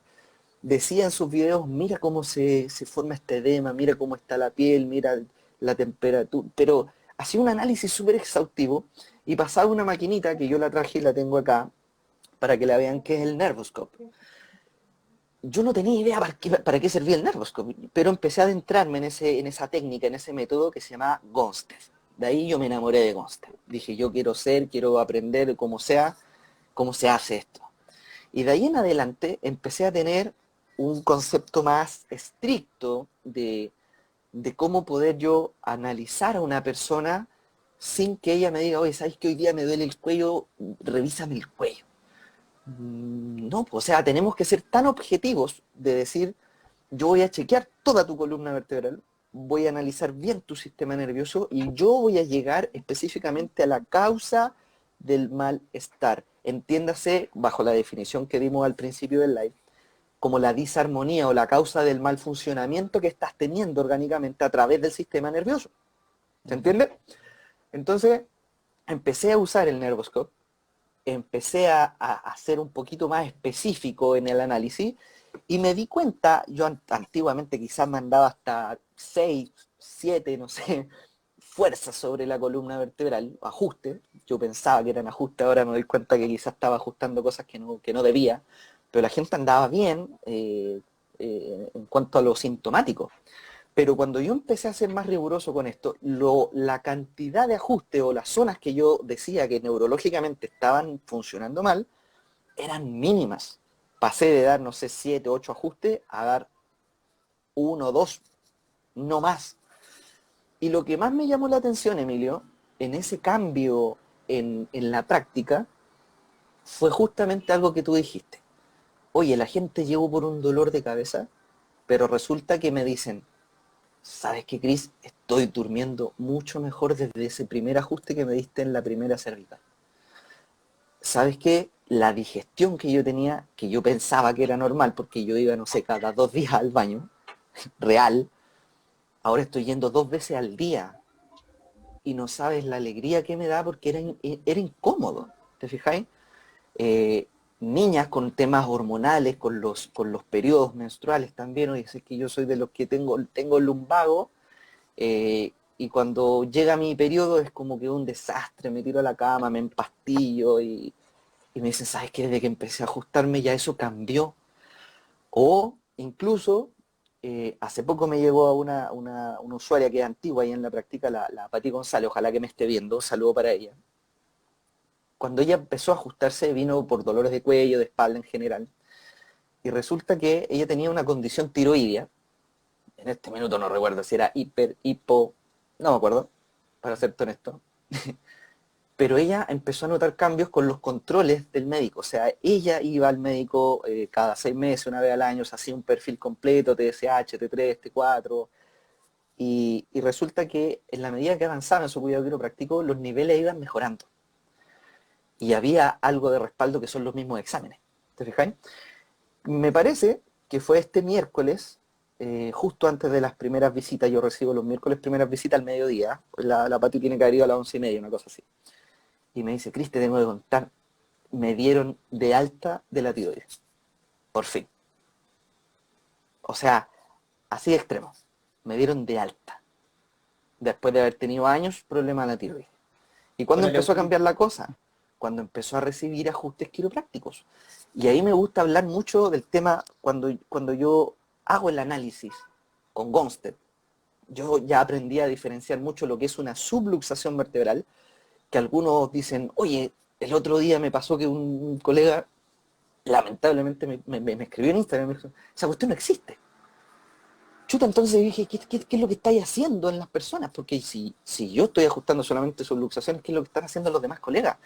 decía en sus videos, mira cómo se forma este edema, mira cómo está la piel, mira la temperatura, pero hacía un análisis súper exhaustivo y pasaba una maquinita que yo la traje y la tengo acá para que la vean, que es el Nervoscope. Yo no tenía idea para qué servía el Nervoscope, pero empecé a adentrarme en esa técnica, en ese método que se llama Gonstead. De ahí yo me enamoré de Gonstead. Dije, yo quiero aprender como sea, cómo se hace esto. Y de ahí en adelante empecé a tener un concepto más estricto de cómo poder yo analizar a una persona sin que ella me diga, oye, ¿sabes que hoy día me duele el cuello? Revísame el cuello. No, o sea, tenemos que ser tan objetivos de decir, yo voy a chequear toda tu columna vertebral, voy a analizar bien tu sistema nervioso y yo voy a llegar específicamente a la causa del malestar. Entiéndase, bajo la definición que dimos al principio del live, como la disarmonía o la causa del mal funcionamiento que estás teniendo orgánicamente a través del sistema nervioso. ¿Se entiende? Entonces, empecé a usar el Nervoscope, empecé a ser un poquito más específico en el análisis y me di cuenta, yo antiguamente quizás mandaba hasta 6, 7, no sé, fuerzas sobre la columna vertebral, ajustes, yo pensaba que eran ajustes, ahora me doy cuenta que quizás estaba ajustando cosas que no debía, pero la gente andaba bien en cuanto a lo sintomático. Pero cuando yo empecé a ser más riguroso con esto, la cantidad de ajustes o las zonas que yo decía que neurológicamente estaban funcionando mal, eran mínimas. Pasé de dar, no sé, 7, 8 ajustes a dar 1, 2, no más. Y lo que más me llamó la atención, Emilio, en ese cambio en la práctica, fue justamente algo que tú dijiste. Oye, la gente llegó por un dolor de cabeza, pero resulta que me dicen, ¿sabes qué, Cris? Estoy durmiendo mucho mejor desde ese primer ajuste que me diste en la primera cervical. ¿Sabes qué? La digestión que yo tenía, que yo pensaba que era normal, porque yo iba, no sé, cada 2 días al baño, real, ahora estoy yendo 2 veces al día. Y no sabes la alegría que me da porque era incómodo, ¿te fijáis? Eh, Niñas con temas hormonales, con los periodos menstruales también, oye, es que yo soy de los que tengo lumbago, y cuando llega mi periodo es como que un desastre, me tiro a la cama, me empastillo y me dicen, ¿sabes qué? Desde que empecé a ajustarme ya eso cambió. O incluso, hace poco me llegó a una usuaria que es antigua ahí en la práctica, la Pati González, ojalá que me esté viendo, saludo para ella. Cuando ella empezó a ajustarse vino por dolores de cuello, de espalda en general, y resulta que ella tenía una condición tiroidea, en este minuto no recuerdo si era hipo, no me acuerdo, para serte honesto, pero ella empezó a notar cambios con los controles del médico. O sea, ella iba al médico cada 6 meses, una vez al año, se hacía un perfil completo, TSH, T3, T4, y resulta que en la medida que avanzaba en su cuidado quiropráctico, los niveles iban mejorando. Y había algo de respaldo que son los mismos exámenes. ¿Te fijáis? Me parece que fue este miércoles, justo antes de las primeras visitas, yo recibo los miércoles primeras visitas al mediodía, pues la Pati tiene que haber ido a las 11:30, una cosa así. Y me dice, Cris, te tengo que contar, me dieron de alta de la tiroides. Por fin. O sea, así de extremo. Me dieron de alta. Después de haber tenido años problemas de la tiroides. ¿Y cuándo empezó a cambiar la cosa? Cuando empezó a recibir ajustes quiroprácticos. Y ahí me gusta hablar mucho del tema cuando yo hago el análisis con Gonstead. Yo ya aprendí a diferenciar mucho lo que es una subluxación vertebral, que algunos dicen, oye, el otro día me pasó que un colega lamentablemente me escribió en Instagram y me dijo, esa cuestión no existe. Chuta, entonces dije, ¿qué es lo que estáis haciendo en las personas? Porque si yo estoy ajustando solamente subluxaciones, ¿qué es lo que están haciendo los demás colegas?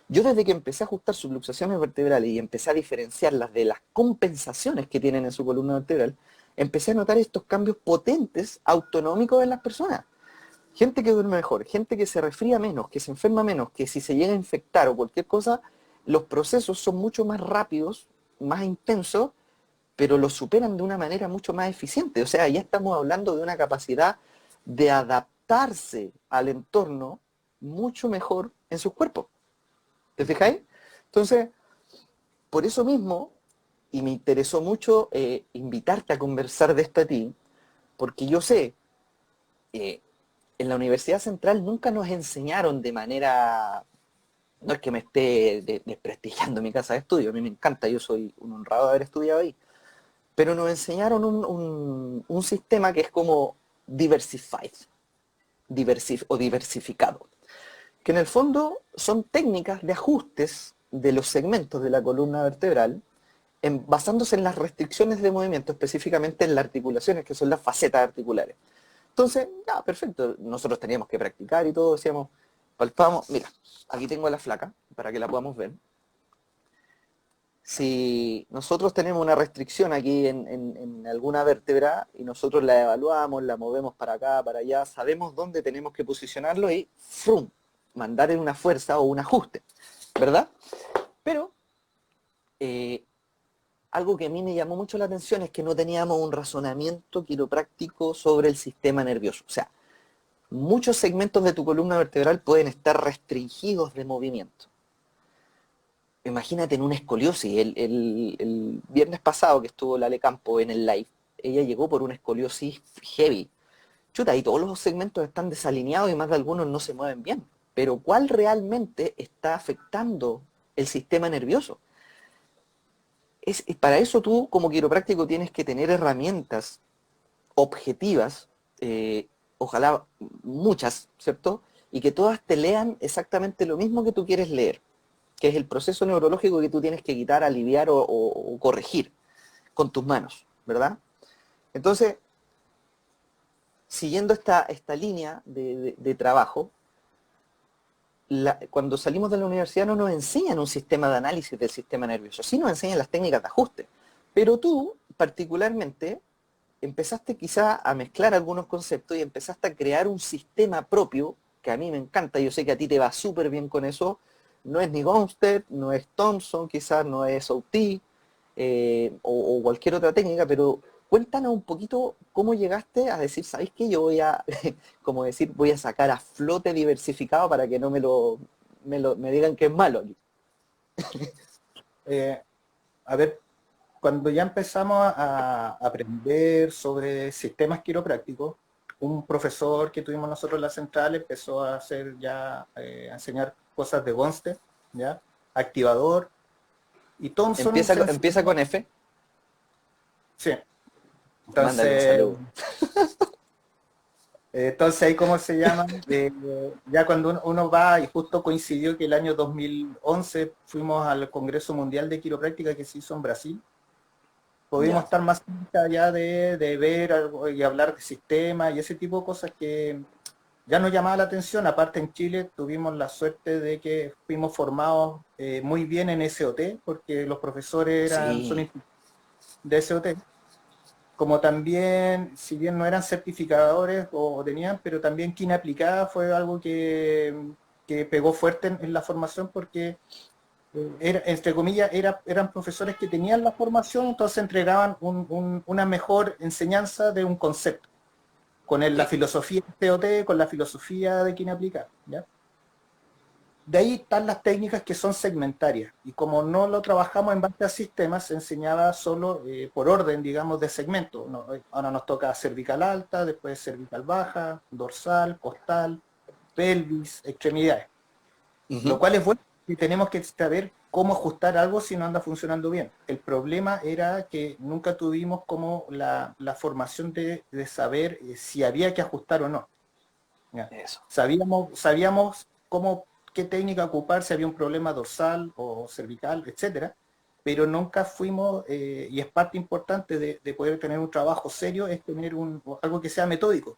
Yo desde que empecé a ajustar subluxaciones vertebrales y empecé a diferenciarlas de las compensaciones que tienen en su columna vertebral, empecé a notar estos cambios potentes autonómicos en las personas. Gente que duerme mejor, gente que se resfría menos, que se enferma menos, que si se llega a infectar o cualquier cosa, los procesos son mucho más rápidos, más intensos, pero lo superan de una manera mucho más eficiente. O sea, ya estamos hablando de una capacidad de adaptarse al entorno mucho mejor en sus cuerpos. ¿Te fijáis? Entonces, por eso mismo, y me interesó mucho invitarte a conversar de esto a ti, porque yo sé, eh, en la Universidad Central nunca nos enseñaron de manera, no es que me esté desprestigiando mi casa de estudio, a mí me encanta, yo soy un honrado de haber estudiado ahí, pero nos enseñaron un sistema que es como diversified, o diversificado, que en el fondo son técnicas de ajustes de los segmentos de la columna vertebral basándose en las restricciones de movimiento, específicamente en las articulaciones, que son las facetas articulares. Entonces, ya, perfecto, nosotros teníamos que practicar y todo, decíamos, palpamos, mira, aquí tengo a la flaca, para que la podamos ver. Si nosotros tenemos una restricción aquí en alguna vértebra y nosotros la evaluamos, la movemos para acá, para allá, sabemos dónde tenemos que posicionarlo y ¡frum! Mandar en una fuerza o un ajuste, ¿verdad? Pero eh, algo que a mí me llamó mucho la atención es que no teníamos un razonamiento quiropráctico sobre el sistema nervioso. O sea, muchos segmentos de tu columna vertebral pueden estar restringidos de movimiento. Imagínate en una escoliosis. El viernes pasado que estuvo Lale Campo en el live, ella llegó por una escoliosis heavy. Chuta, y todos los segmentos están desalineados y más de algunos no se mueven bien. Pero ¿cuál realmente está afectando el sistema nervioso? Para eso tú como quiropráctico tienes que tener herramientas objetivas, ojalá muchas, ¿cierto? Y que todas te lean exactamente lo mismo que tú quieres leer, que es el proceso neurológico que tú tienes que quitar, aliviar o corregir con tus manos, ¿verdad? Entonces, siguiendo esta línea de trabajo, cuando salimos de la universidad no nos enseñan un sistema de análisis del sistema nervioso, sí nos enseñan las técnicas de ajuste, pero tú particularmente empezaste quizá a mezclar algunos conceptos y empezaste a crear un sistema propio, que a mí me encanta, yo sé que a ti te va súper bien con eso, no es ni Gonstead, no es Thompson, quizás no es OT, o cualquier otra técnica, pero cuéntanos un poquito cómo llegaste a decir, ¿sabéis qué? Yo voy a, como decir, voy a sacar a flote diversificado para que no me digan que es malo aquí. A ver, cuando ya empezamos a aprender sobre sistemas quiroprácticos, un profesor que tuvimos nosotros en la central empezó a hacer ya, a enseñar cosas de Gonstead, ¿ya? Activador, y Thompson Empieza, se empieza enfocó, con F, sí, mándale un entonces, saludo. entonces ahí cómo se llama, ya cuando uno va, y justo coincidió que el año 2011 fuimos al Congreso Mundial de Quiropráctica que se hizo en Brasil, pudimos Ya. estar más cerca ya de ver algo y hablar de sistemas y ese tipo de cosas que ya nos llamaba la atención. Aparte en Chile tuvimos la suerte de que fuimos formados muy bien en SOT, porque los profesores Sí, de SOT, como también, si bien no eran certificadores o tenían, pero también Quina Aplicada fue algo que pegó fuerte en la formación porque entre comillas, eran profesores que tenían la formación, entonces entregaban una mejor enseñanza de un concepto, con la sí. filosofía de TOT, con la filosofía de Quien aplicar, ¿ya? De ahí están las técnicas que son segmentarias, y como no lo trabajamos en base a sistemas, se enseñaba solo por orden, digamos, de segmentos. Ahora nos toca cervical alta, después cervical baja, dorsal, costal, pelvis, extremidades. Lo Ujú. cual es bueno y tenemos que saber cómo ajustar algo si no anda funcionando bien. El problema era que nunca tuvimos como la formación de saber si había que ajustar o no. ¿Ya? Eso. Sabíamos qué técnica ocupar si había un problema dorsal o cervical, etcétera, pero nunca fuimos, y es parte importante de poder tener un trabajo serio, es tener algo que sea metódico,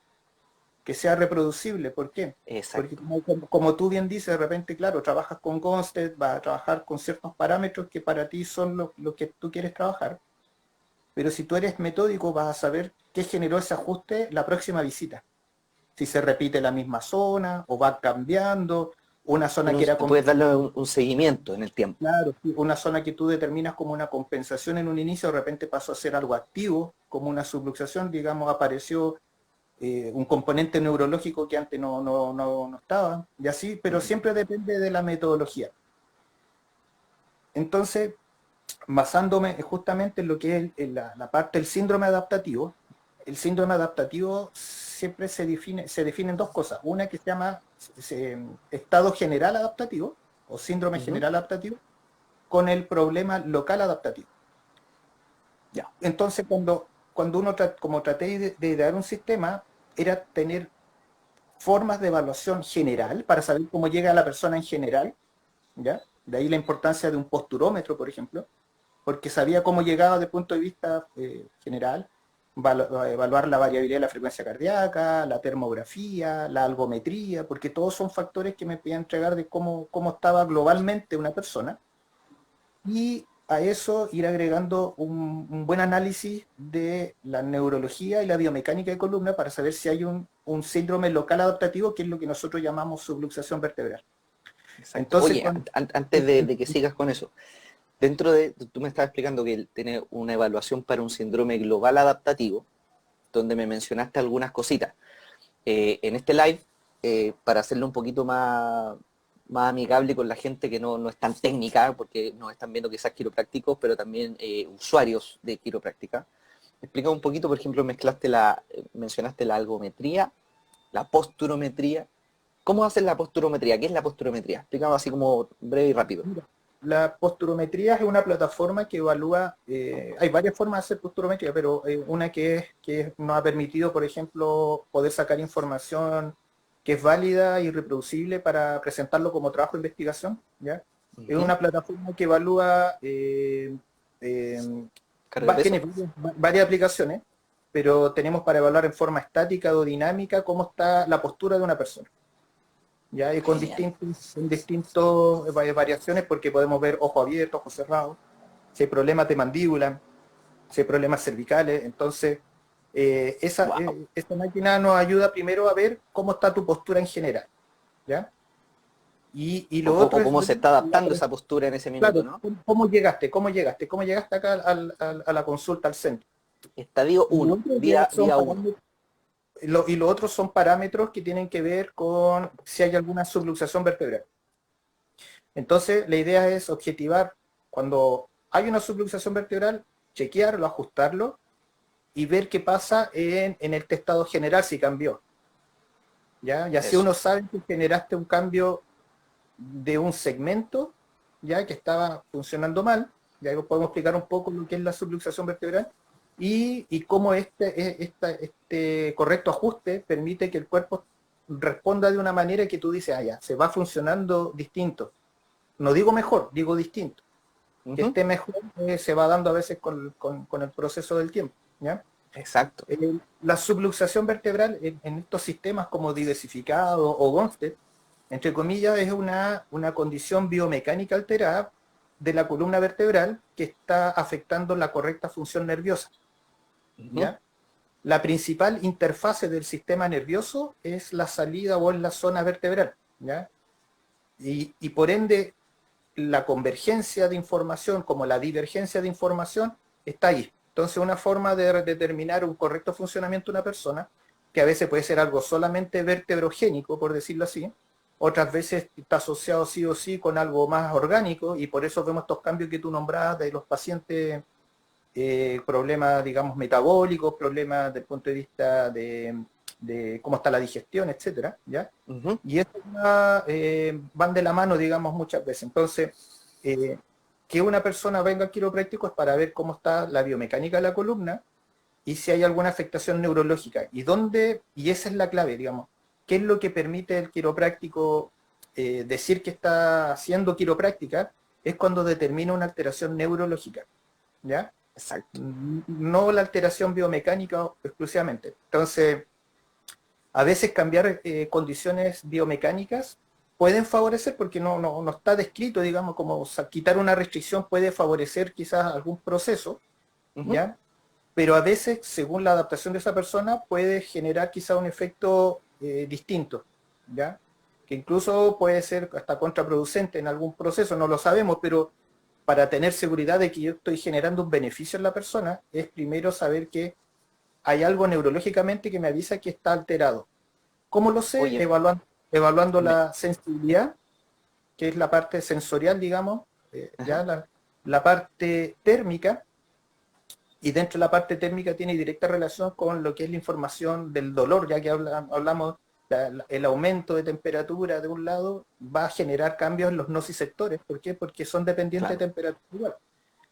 que sea reproducible. ¿Por qué? Porque Exacto. como tú bien dices, de repente, claro, trabajas con Gonstead, vas a trabajar con ciertos parámetros que para ti son lo que tú quieres trabajar, pero si tú eres metódico vas a saber qué generó ese ajuste la próxima visita. Si se repite la misma zona o va cambiando, una zona que era Tú puedes darle un seguimiento en el tiempo. claro, sí, una zona que tú determinas como una compensación en un inicio, de repente pasó a ser algo activo, como una subluxación, digamos, apareció un componente neurológico que antes no estaba, y así, pero siempre depende de la metodología. Entonces, basándome justamente en lo que es la parte del síndrome adaptativo, el síndrome adaptativo siempre se define en dos cosas. Una que se llama estado general adaptativo o síndrome Ujú. general adaptativo con el problema local adaptativo. Ya. Entonces, cuando uno, como traté de idear un sistema, era tener formas de evaluación general para saber cómo llega la persona en general, ¿ya? De ahí la importancia de un posturómetro, por ejemplo, porque sabía cómo llegaba desde el punto de vista general, evaluar la variabilidad de la frecuencia cardíaca, la termografía, la algometría, porque todos son factores que me podían entregar de cómo estaba globalmente una persona, y a eso ir agregando un buen análisis de la neurología y la biomecánica de columna para saber si hay un síndrome local adaptativo, que es lo que nosotros llamamos subluxación vertebral. Exacto. Entonces, Oye, antes de que sigas con eso, dentro de, tú me estabas explicando que tiene una evaluación para un síndrome global adaptativo, donde me mencionaste algunas cositas. En este live, para hacerlo un poquito más amigable con la gente que no es tan técnica, porque nos están viendo quizás quiroprácticos, pero también usuarios de quiropráctica. Explica un poquito, por ejemplo, mencionaste la algometría, la posturometría. ¿Cómo hacen la posturometría? ¿Qué es la posturometría? Explícame así como breve y rápido. mira, la posturometría es una plataforma que evalúa, hay varias formas de hacer posturometría, pero una que nos ha permitido, por ejemplo, poder sacar información que es válida y reproducible para presentarlo como trabajo de investigación, ¿ya? Es Ujú. una plataforma que evalúa, ¿Carga de tiene peso? varias aplicaciones, pero tenemos para evaluar en forma estática o dinámica cómo está la postura de una persona. Ya, y Genial. con distintos variaciones, porque podemos ver ojo abierto, ojo cerrado, si hay problemas de mandíbula, si hay problemas cervicales. Entonces, Wow. esta máquina nos ayuda primero a ver cómo está tu postura en general, ¿ya? Y lo otro O es cómo ver se está adaptando esa postura en ese minuto, claro, ¿no? cómo llegaste acá a la consulta, al centro. Estadio Y lo 1, otro ya son día 1. parámetros, y lo otro son parámetros que tienen que ver con si hay alguna subluxación vertebral. Entonces, la idea es objetivar cuando hay una subluxación vertebral, chequearlo, ajustarlo y ver qué pasa en el testado general si cambió. ¿Ya? Y así Eso. uno sabe que generaste un cambio de un segmento ya que estaba funcionando mal. Ya podemos explicar un poco lo que es la subluxación vertebral y cómo este correcto ajuste permite que el cuerpo responda de una manera que tú dices, ah, ya, se va funcionando distinto. No digo mejor, digo distinto. Que Ujú. esté mejor se va dando a veces con el proceso del tiempo, ¿ya? Exacto. La subluxación vertebral en estos sistemas como diversificado o Gonstead, entre comillas, es una condición biomecánica alterada de la columna vertebral que está afectando la correcta función nerviosa, Ujú. ¿ya? La principal interfase del sistema nervioso es la salida o en la zona vertebral, ¿ya? Y por ende, la convergencia de información como la divergencia de información está ahí. Entonces, una forma de determinar un correcto funcionamiento de una persona, que a veces puede ser algo solamente vertebrogénico, por decirlo así, otras veces está asociado sí o sí con algo más orgánico, y por eso vemos estos cambios que tú nombrabas de los pacientes, problemas, digamos, metabólicos, problemas desde el punto de vista de cómo está la digestión, etcétera, ¿ya? Ujú. Y esto van de la mano, digamos, muchas veces. Entonces, eh, que una persona venga al quiropráctico es para ver cómo está la biomecánica de la columna y si hay alguna afectación neurológica. Y esa es la clave, digamos. ¿Qué es lo que permite el quiropráctico decir que está haciendo quiropráctica? es cuando determina una alteración neurológica, ¿ya? Exacto. No la alteración biomecánica exclusivamente. Entonces, a veces cambiar condiciones biomecánicas pueden favorecer, porque no está descrito, digamos, como quitar una restricción puede favorecer quizás algún proceso, Ujú. ¿ya? Pero a veces, según la adaptación de esa persona, puede generar quizá un efecto distinto, ¿ya? Que incluso puede ser hasta contraproducente en algún proceso, no lo sabemos, pero para tener seguridad de que yo estoy generando un beneficio en la persona, es primero saber que hay algo neurológicamente que me avisa que está alterado. ¿Cómo lo sé? Oye, Evaluando me- la sensibilidad, que es la parte sensorial, digamos, ya ajá, la parte térmica, y dentro de la parte térmica tiene directa relación con lo que es la información del dolor, ya que hablamos, el aumento de temperatura de un lado va a generar cambios en los nociceptores. ¿Por qué? Porque son dependientes claro. de temperatura.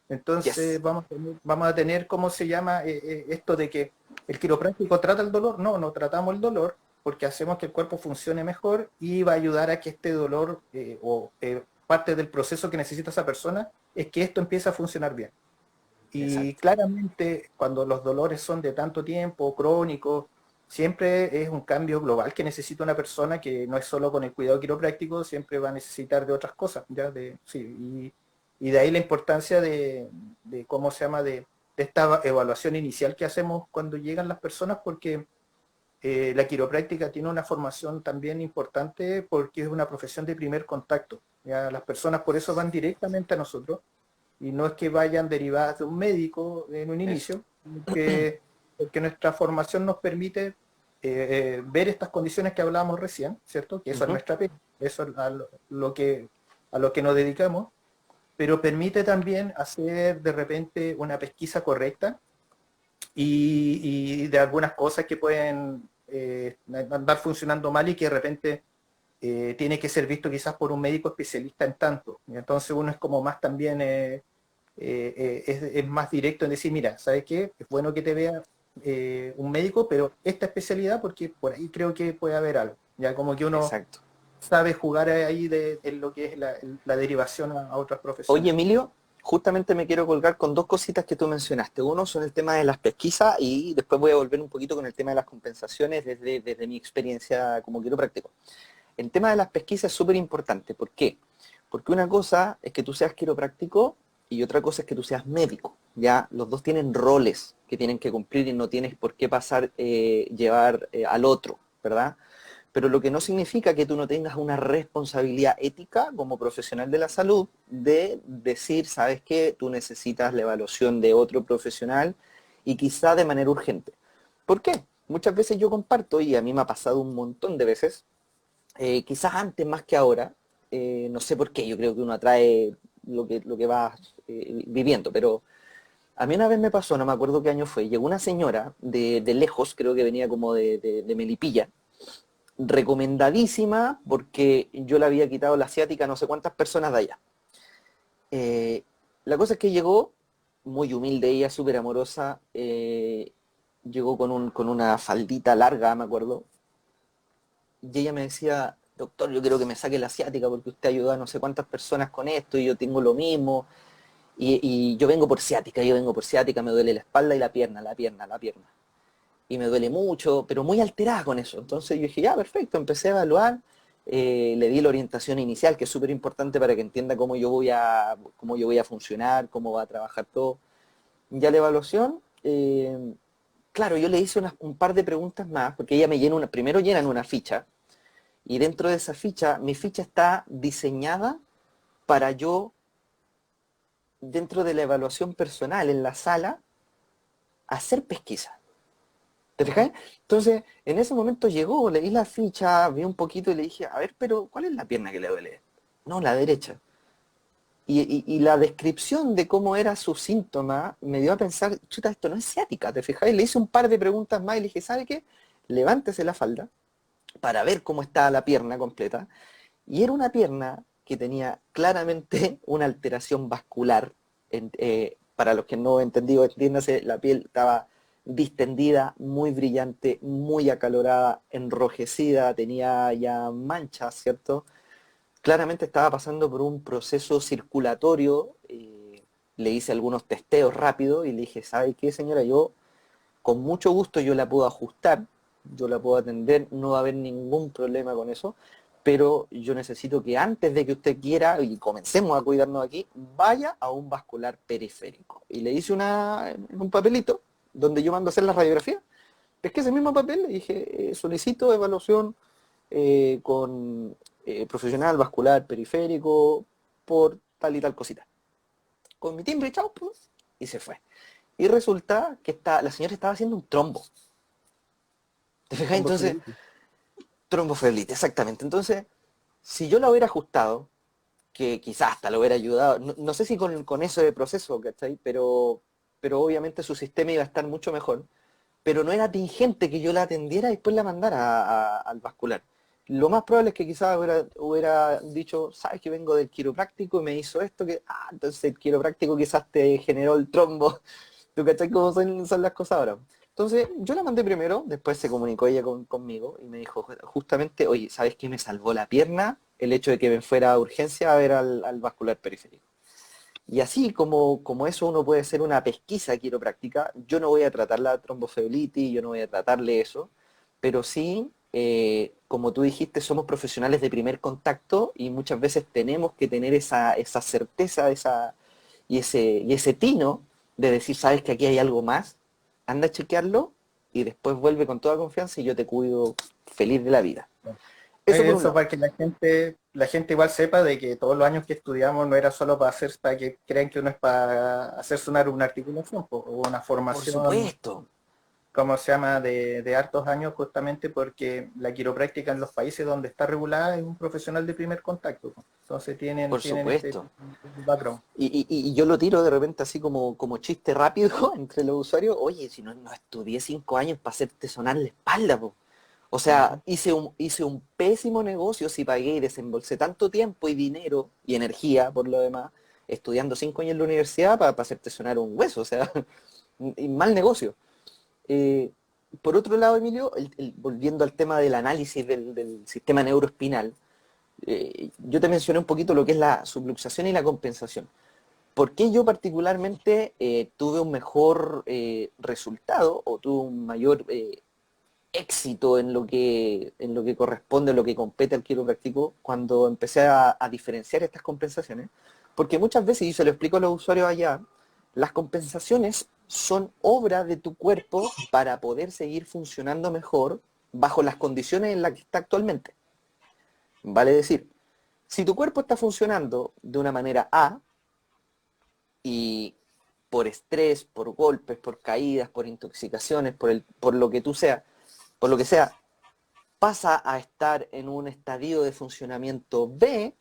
Entonces Yes. vamos a tener, ¿cómo se llama esto de que el quiropráctico trata el dolor? No tratamos el dolor porque hacemos que el cuerpo funcione mejor y va a ayudar a que este dolor parte del proceso que necesita esa persona es que esto empiece a funcionar bien. Y Exacto. claramente cuando los dolores son de tanto tiempo, crónicos, siempre es un cambio global que necesita una persona, que no es solo con el cuidado quiropráctico, siempre va a necesitar de otras cosas, ¿ya? Y de ahí la importancia de ¿cómo se llama? De esta evaluación inicial que hacemos cuando llegan las personas, porque la quiropráctica tiene una formación también importante porque es una profesión de primer contacto. ¿Ya? Las personas por eso van directamente a nosotros y no es que vayan derivadas de un médico en un Eso. inicio, porque nuestra formación nos permite ver estas condiciones que hablábamos recién, ¿cierto? Que eso es Ujú. nuestra pega, eso es a lo que nos dedicamos, pero permite también hacer de repente una pesquisa correcta y de algunas cosas que pueden andar funcionando mal y que de repente tiene que ser visto quizás por un médico especialista en tanto. Y entonces uno es como más también, es más directo en decir, mira, ¿sabes qué? Es bueno que te vea un médico, pero esta especialidad, porque por ahí creo que puede haber algo. Ya como que uno Exacto. sabe jugar ahí en lo que es la derivación a otras Oye, profesiones. Emilio, justamente me quiero colgar con dos cositas que tú mencionaste. Uno son el tema de las pesquisas y después voy a volver un poquito con el tema de las compensaciones desde mi experiencia como quiropráctico. El tema de las pesquisas es súper importante. ¿Por qué? Porque una cosa es que tú seas quiropráctico y otra cosa es que tú seas médico. Ya los dos tienen roles que tienen que cumplir y no tienes por qué pasar, llevar al otro, ¿verdad? Pero lo que no significa que tú no tengas una responsabilidad ética como profesional de la salud de decir, ¿sabes qué? Tú necesitas la evaluación de otro profesional y quizá de manera urgente. ¿Por qué? Muchas veces yo comparto, y a mí me ha pasado un montón de veces, quizás antes más que ahora, no sé por qué, yo creo que uno atrae lo que va viviendo, pero a mí una vez me pasó, no me acuerdo qué año fue, llegó una señora de lejos, creo que venía como de Melipilla, recomendadísima porque yo le había quitado la asiática a no sé cuántas personas de allá. Eh, la cosa es que llegó, muy humilde ella, súper amorosa, llegó con una faldita larga, me acuerdo, y ella me decía, doctor, yo quiero que me saque la asiática porque usted ayudó a no sé cuántas personas con esto y yo tengo lo mismo, y yo vengo por ciática, me duele la espalda y la pierna, la pierna, la pierna. Y me duele mucho, pero muy alterada con eso. Entonces yo dije, ya, perfecto, empecé a evaluar, le di la orientación inicial, que es súper importante para que entienda cómo yo voy a funcionar, cómo va a trabajar todo. Ya la evaluación, claro, yo le hice un par de preguntas más, porque ella me llena primero llenan una ficha, y dentro de esa ficha, mi ficha está diseñada para yo, dentro de la evaluación personal en la sala, hacer pesquisa. ¿Te fijas? Ujú. Entonces, en ese momento llegó, leí la ficha, vi un poquito y le dije, a ver, pero ¿cuál es la pierna que le duele? No, la derecha. Y la descripción de cómo era su síntoma me dio a pensar, chuta, esto no es ciática, ¿te fijas? Y le hice un par de preguntas más y le dije, ¿sabe qué? Levántese la falda para ver cómo está la pierna completa. Y era una pierna que tenía claramente una alteración vascular. Para los que no he entendido, entiéndase, la piel estaba distendida, muy brillante, muy acalorada, enrojecida, tenía ya manchas, ¿cierto? claramente estaba pasando por un proceso circulatorio, le hice algunos testeos rápidos y le dije, ¿sabe qué, señora? Yo, con mucho gusto, yo la puedo ajustar, yo la puedo atender, no va a haber ningún problema con eso, pero yo necesito que antes de que usted quiera, y comencemos a cuidarnos aquí, vaya a un vascular periférico. Y le hice un papelito donde yo mando a hacer la radiografía. Pesqué ese mismo papel, le dije, solicito evaluación con profesional vascular periférico por tal y tal cosita. Con mi timbre, chao, pues, y se fue. Y resulta que la señora estaba haciendo un trombo. ¿Te fijas? Entonces, Tromboflebitis. tromboflebitis, exactamente. Entonces, si yo la hubiera ajustado, que quizás hasta lo hubiera ayudado, no sé si con ese proceso, ¿cachai? Pero obviamente su sistema iba a estar mucho mejor, pero no era tingente que yo la atendiera y después la mandara al vascular. Lo más probable es que quizás hubiera dicho, sabes que vengo del quiropráctico y me hizo esto, entonces el quiropráctico quizás te generó el trombo. ¿Tú cachai cómo son las cosas ahora? Entonces yo la mandé primero, después se comunicó ella conmigo y me dijo justamente, oye, ¿sabes qué me salvó la pierna? El hecho de que me fuera a urgencia a ver al vascular periférico. Y así como eso uno puede hacer una pesquisa quiropráctica, yo no voy a tratar la tromboflebitis, yo no voy a tratarle eso, pero sí, como tú dijiste, somos profesionales de primer contacto y muchas veces tenemos que tener esa certeza y ese tino de decir, sabes que aquí hay algo más, anda a chequearlo y después vuelve con toda confianza y yo te cuido feliz de la vida. Eso por un Eso lado. para que la gente igual sepa de que todos los años que estudiamos no era solo para que crean que uno es para hacer sonar una articulación o una Por formación, supuesto, como se llama, de hartos años, justamente porque la quiropráctica en los países donde está regulada es un profesional de primer contacto. Entonces por tienen este supuesto. background. Y yo lo tiro de repente así como chiste rápido entre los usuarios. Oye, si no estudié 5 años para hacerte sonar la espalda, po. O sea, Ujú. hice un pésimo negocio si pagué y desembolsé tanto tiempo y dinero y energía, por lo demás, estudiando 5 años en la universidad para hacerte sonar un hueso. O sea, y mal negocio. Eh, por otro lado, Emilio, volviendo al tema del análisis del sistema neuroespinal, yo te mencioné un poquito lo que es la subluxación y la compensación. ¿Por qué yo particularmente tuve un mejor resultado o tuve un mayor éxito en lo que corresponde, en lo que compete al quiropráctico cuando empecé a diferenciar estas compensaciones? Porque muchas veces, y se lo explico a los usuarios allá, las compensaciones son obra de tu cuerpo para poder seguir funcionando mejor bajo las condiciones en las que está actualmente. Vale decir, si tu cuerpo está funcionando de una manera A, y por estrés, por golpes, por caídas, por intoxicaciones, por lo que tú sea, por lo que sea, pasa a estar en un estadio de funcionamiento B,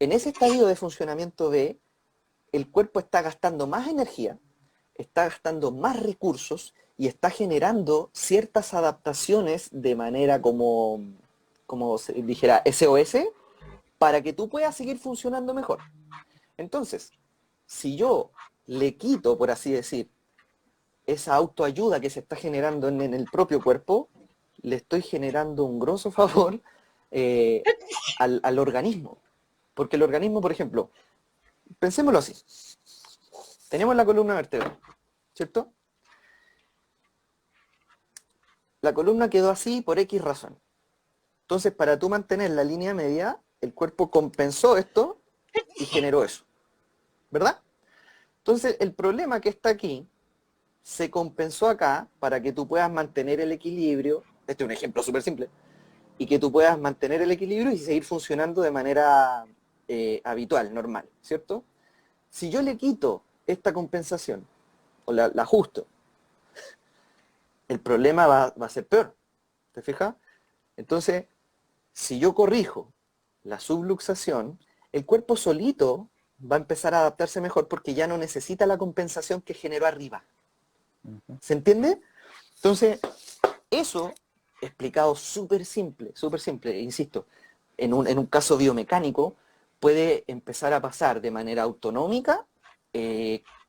en ese estadio de funcionamiento B, el cuerpo está gastando más energía, está gastando más recursos y está generando ciertas adaptaciones de manera como se dijera SOS para que tú puedas seguir funcionando mejor. Entonces, si yo le quito, por así decir, esa autoayuda que se está generando en el propio cuerpo, le estoy generando un grosso favor eh, al organismo. Porque el organismo, por ejemplo, pensémoslo así, tenemos la columna vertebral, ¿cierto? La columna quedó así por X razón. Entonces, para tú mantener la línea media, el cuerpo compensó esto y generó eso, ¿verdad? Entonces, el problema que está aquí se compensó acá para que tú puedas mantener el equilibrio. Este es un ejemplo súper simple. Y que tú puedas mantener el equilibrio y seguir funcionando de manera habitual, normal, ¿cierto? Si yo le quito esta compensación o la ajusto, el problema va a ser peor, ¿te fijas? Entonces, si yo corrijo la subluxación, el cuerpo solito va a empezar a adaptarse mejor porque ya no necesita la compensación que generó arriba. Ujú. ¿Se entiende? Entonces, eso, explicado súper simple, insisto, en un caso biomecánico, puede empezar a pasar de manera autonómica,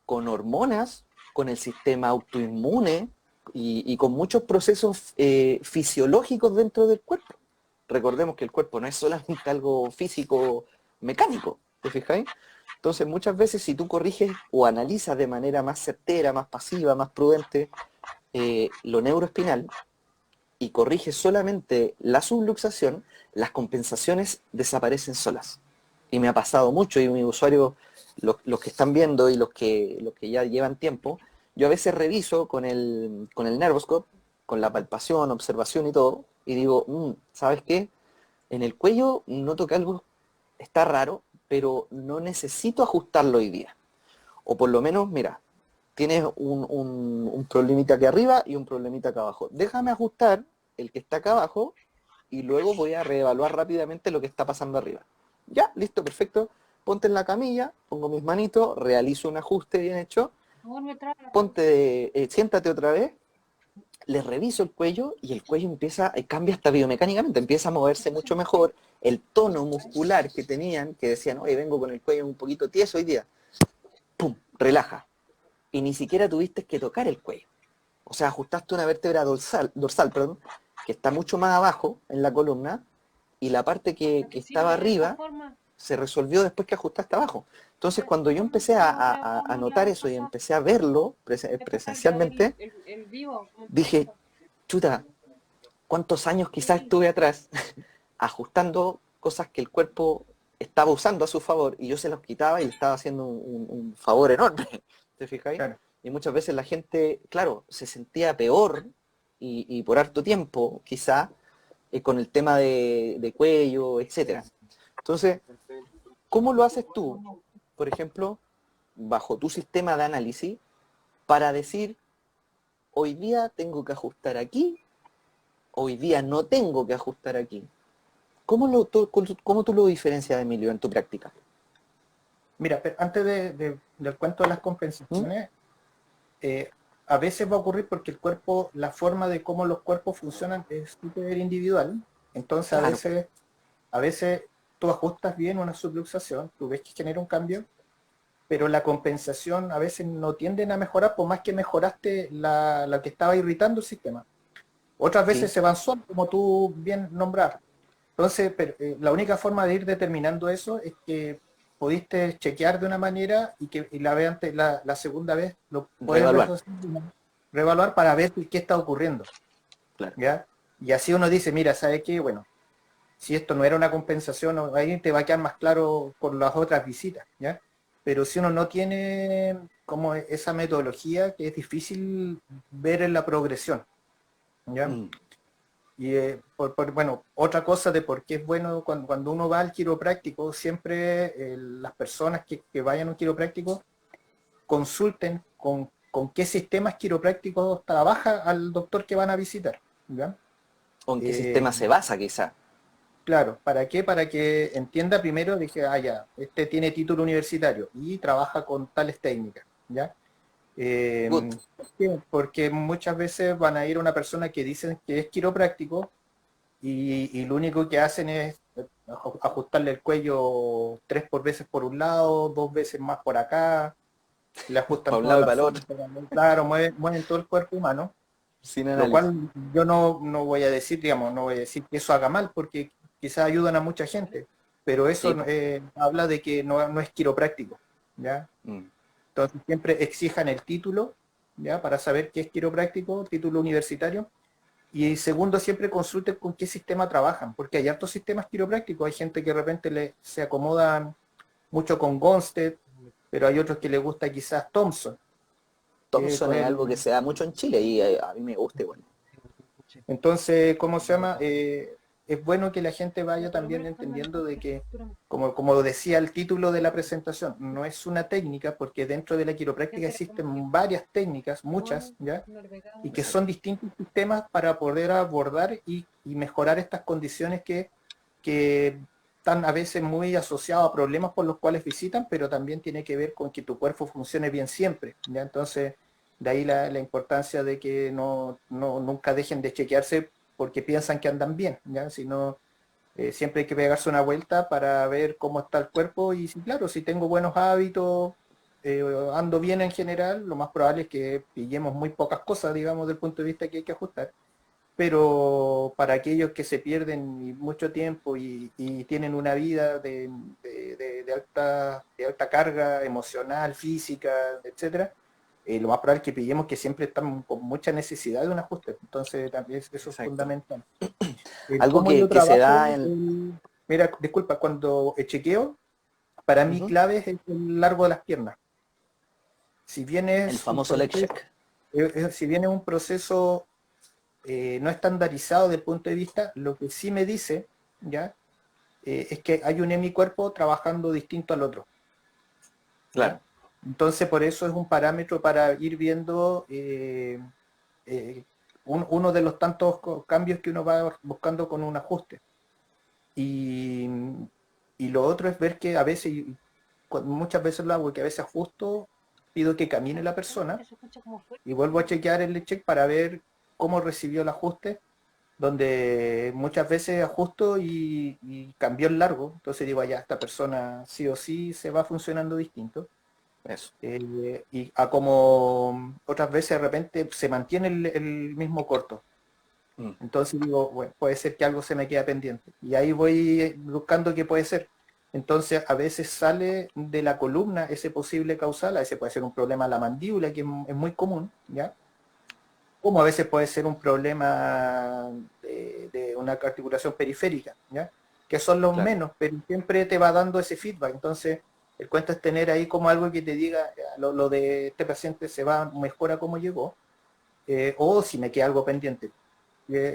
con hormonas, con el sistema autoinmune y con muchos procesos fisiológicos dentro del cuerpo. recordemos que el cuerpo no es solamente algo físico, mecánico, ¿te fijáis? Entonces muchas veces si tú corriges o analizas de manera más certera, más pasiva, más prudente lo neuroespinal y corriges solamente la subluxación, las compensaciones desaparecen solas. Y me ha pasado mucho, y mis usuarios, los que están viendo y los que ya llevan tiempo, yo a veces reviso con el Nervoscope, con la palpación, observación y todo, y digo, ¿sabes qué? En el cuello noto que algo está raro, pero no necesito ajustarlo hoy día. O por lo menos, mira, tienes un problemita aquí arriba y un problemita acá abajo. Déjame ajustar el que está acá abajo y luego voy a reevaluar rápidamente lo que está pasando arriba. Ya, listo, perfecto. Ponte en la camilla, pongo mis manitos, realizo un ajuste bien hecho, siéntate otra vez, les reviso el cuello y el cuello empieza, cambia hasta biomecánicamente, empieza a moverse mucho mejor, el tono muscular que tenían, que decían, oye, vengo con el cuello un poquito tieso hoy día, ¡pum!, relaja. Y ni siquiera tuviste que tocar el cuello. O sea, ajustaste una vértebra dorsal, perdón, que está mucho más abajo en la columna, y la parte que estaba arriba se resolvió después que ajustaste abajo. Entonces, cuando yo empecé a notar eso y empecé a verlo presencialmente, dije, chuta, ¿cuántos años quizás estuve atrás ajustando cosas que el cuerpo estaba usando a su favor y yo se los quitaba y le estaba haciendo un favor enorme? ¿Te fijáis? Claro. Y muchas veces la gente, claro, se sentía peor y por harto tiempo, quizá, con el tema de cuello, etcétera. Entonces, ¿cómo lo haces tú, por ejemplo, bajo tu sistema de análisis, para decir, hoy día tengo que ajustar aquí, hoy día no tengo que ajustar aquí? ¿Cómo tú lo diferencias, Emilio, en tu práctica? Mira, pero antes del cuento de las ¿Mm? compensaciones, a veces va a ocurrir porque el cuerpo, la forma de cómo los cuerpos funcionan es súper individual. Entonces Claro, a veces tú ajustas bien una subluxación, tú ves que genera un cambio, pero la compensación a veces no tienden a mejorar por más que mejoraste la que estaba irritando el sistema. Otras veces sí, se van solas, como tú bien nombrar. Entonces, la única forma de ir determinando eso es que pudiste chequear de una manera y que la segunda vez lo puedes reevaluar, reevaluar para ver qué está ocurriendo, claro. ¿ya? Y así uno dice, mira, ¿sabes qué? Bueno, si esto no era una compensación, ahí te va a quedar más claro por las otras visitas, ¿ya? Pero si uno no tiene como esa metodología, que es difícil ver en la progresión, ¿ya? Mm, Y bueno, otra cosa de por qué es bueno cuando uno va al quiropráctico, siempre las personas que vayan a un quiropráctico consulten con qué sistemas quiroprácticos trabaja al doctor que van a visitar, ¿ya? ¿O en qué Eh, sistema se basa, quizá? claro, ¿para qué? Para que entienda primero, dije, ya, este tiene título universitario y trabaja con tales técnicas, ¿ya? Good. ¿Por qué? Porque muchas veces van a ir a una persona que dicen que es quiropráctico y lo único que hacen es ajustarle el cuello tres por veces por un lado, dos veces más por acá, le Para ajustan un toda lado y la para el zona, otro, claro, mueven todo el cuerpo humano, sin lo análisis. cual yo no voy a decir, digamos, no voy a decir que eso haga mal, porque quizás ayudan a mucha gente, pero eso Sí, po. habla de que no es quiropráctico, ¿ya? Mm. Entonces siempre exijan el título, ¿ya? Para saber qué es quiropráctico, título universitario. Y segundo, siempre consulten con qué sistema trabajan, porque hay hartos sistemas quiroprácticos. Hay gente que de repente se acomodan mucho con Gonstead, pero hay otros que les gusta quizás Thompson, que Thompson es algo que se da mucho en Chile y a mí me gusta igual. entonces, ¿cómo se llama? Es bueno que la gente vaya también entendiendo de que, como decía el título de la presentación, no es una técnica, porque dentro de la quiropráctica existen varias técnicas, muchas, ¿ya? Y que son Exacto. distintos sistemas para poder abordar y mejorar estas condiciones que están a veces muy asociadas a problemas por los cuales visitan, pero también tiene que ver con que tu cuerpo funcione bien siempre, ¿ya? Entonces, de ahí la importancia de que nunca dejen de chequearse porque piensan que andan bien, ¿ya? Sino siempre hay que pegarse una vuelta para ver cómo está el cuerpo y si, claro, si tengo buenos hábitos, ando bien en general, lo más probable es que pillemos muy pocas cosas, digamos, del punto de vista que hay que ajustar. pero para aquellos que se pierden mucho tiempo y tienen una vida de alta carga emocional, física, etcétera, lo más probable es que pillemos que siempre están con mucha necesidad de un ajuste. Entonces, también eso es Exacto. fundamental. Algo ¿Cómo yo que se da trabajo? en... Mira, disculpa, cuando chequeo, para mí Ujú. clave es el largo de las piernas. Si bien El es un famoso leg proceso, check. si bien es un proceso no estandarizado desde el punto de vista, lo que sí me dice, ¿ya? Es que hay un en mi cuerpo trabajando distinto al otro, Claro, ¿ya? Entonces, por eso es un parámetro para ir viendo eh, uno de los tantos cambios que uno va buscando con un ajuste. Y, y lo otro es ver que a veces, muchas veces lo hago, que a veces ajusto, pido que camine la persona y vuelvo a chequear el check para ver cómo recibió el ajuste, donde muchas veces ajusto y cambió el largo, entonces digo, ya, esta persona sí o sí se va funcionando distinto. eso. Y a como otras veces de repente se mantiene el mismo corto. Mm. Entonces digo, bueno, puede ser que algo se me queda pendiente. Y ahí voy buscando qué puede ser. Entonces a veces sale de la columna ese posible causal, a veces puede ser un problema a la mandíbula, que es muy común, ¿ya? Como a veces puede ser un problema de una articulación periférica, ¿ya? Que son los Claro. menos, pero siempre te va dando ese feedback. Entonces, el cuento es tener ahí como algo que te diga, ya, lo de este paciente se va, mejora como llegó, o si me queda algo pendiente.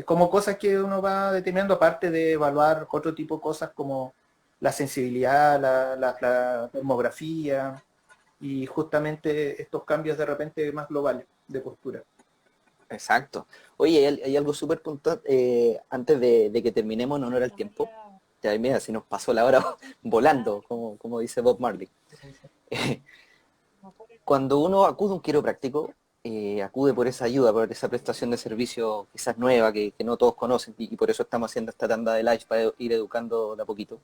Como cosas que uno va determinando, aparte de evaluar otro tipo de cosas como la sensibilidad, la termografía y justamente estos cambios de repente más globales de postura. Exacto. Oye, hay algo súper puntual, antes de que terminemos en honor al tiempo. Ya mira, si nos pasó la hora volando, como dice Bob Marley. Cuando uno acude a un quiropráctico, acude por esa ayuda, por esa prestación de servicio quizás nueva, que no todos conocen, y por eso estamos haciendo esta tanda de live para ir educando de a poquito.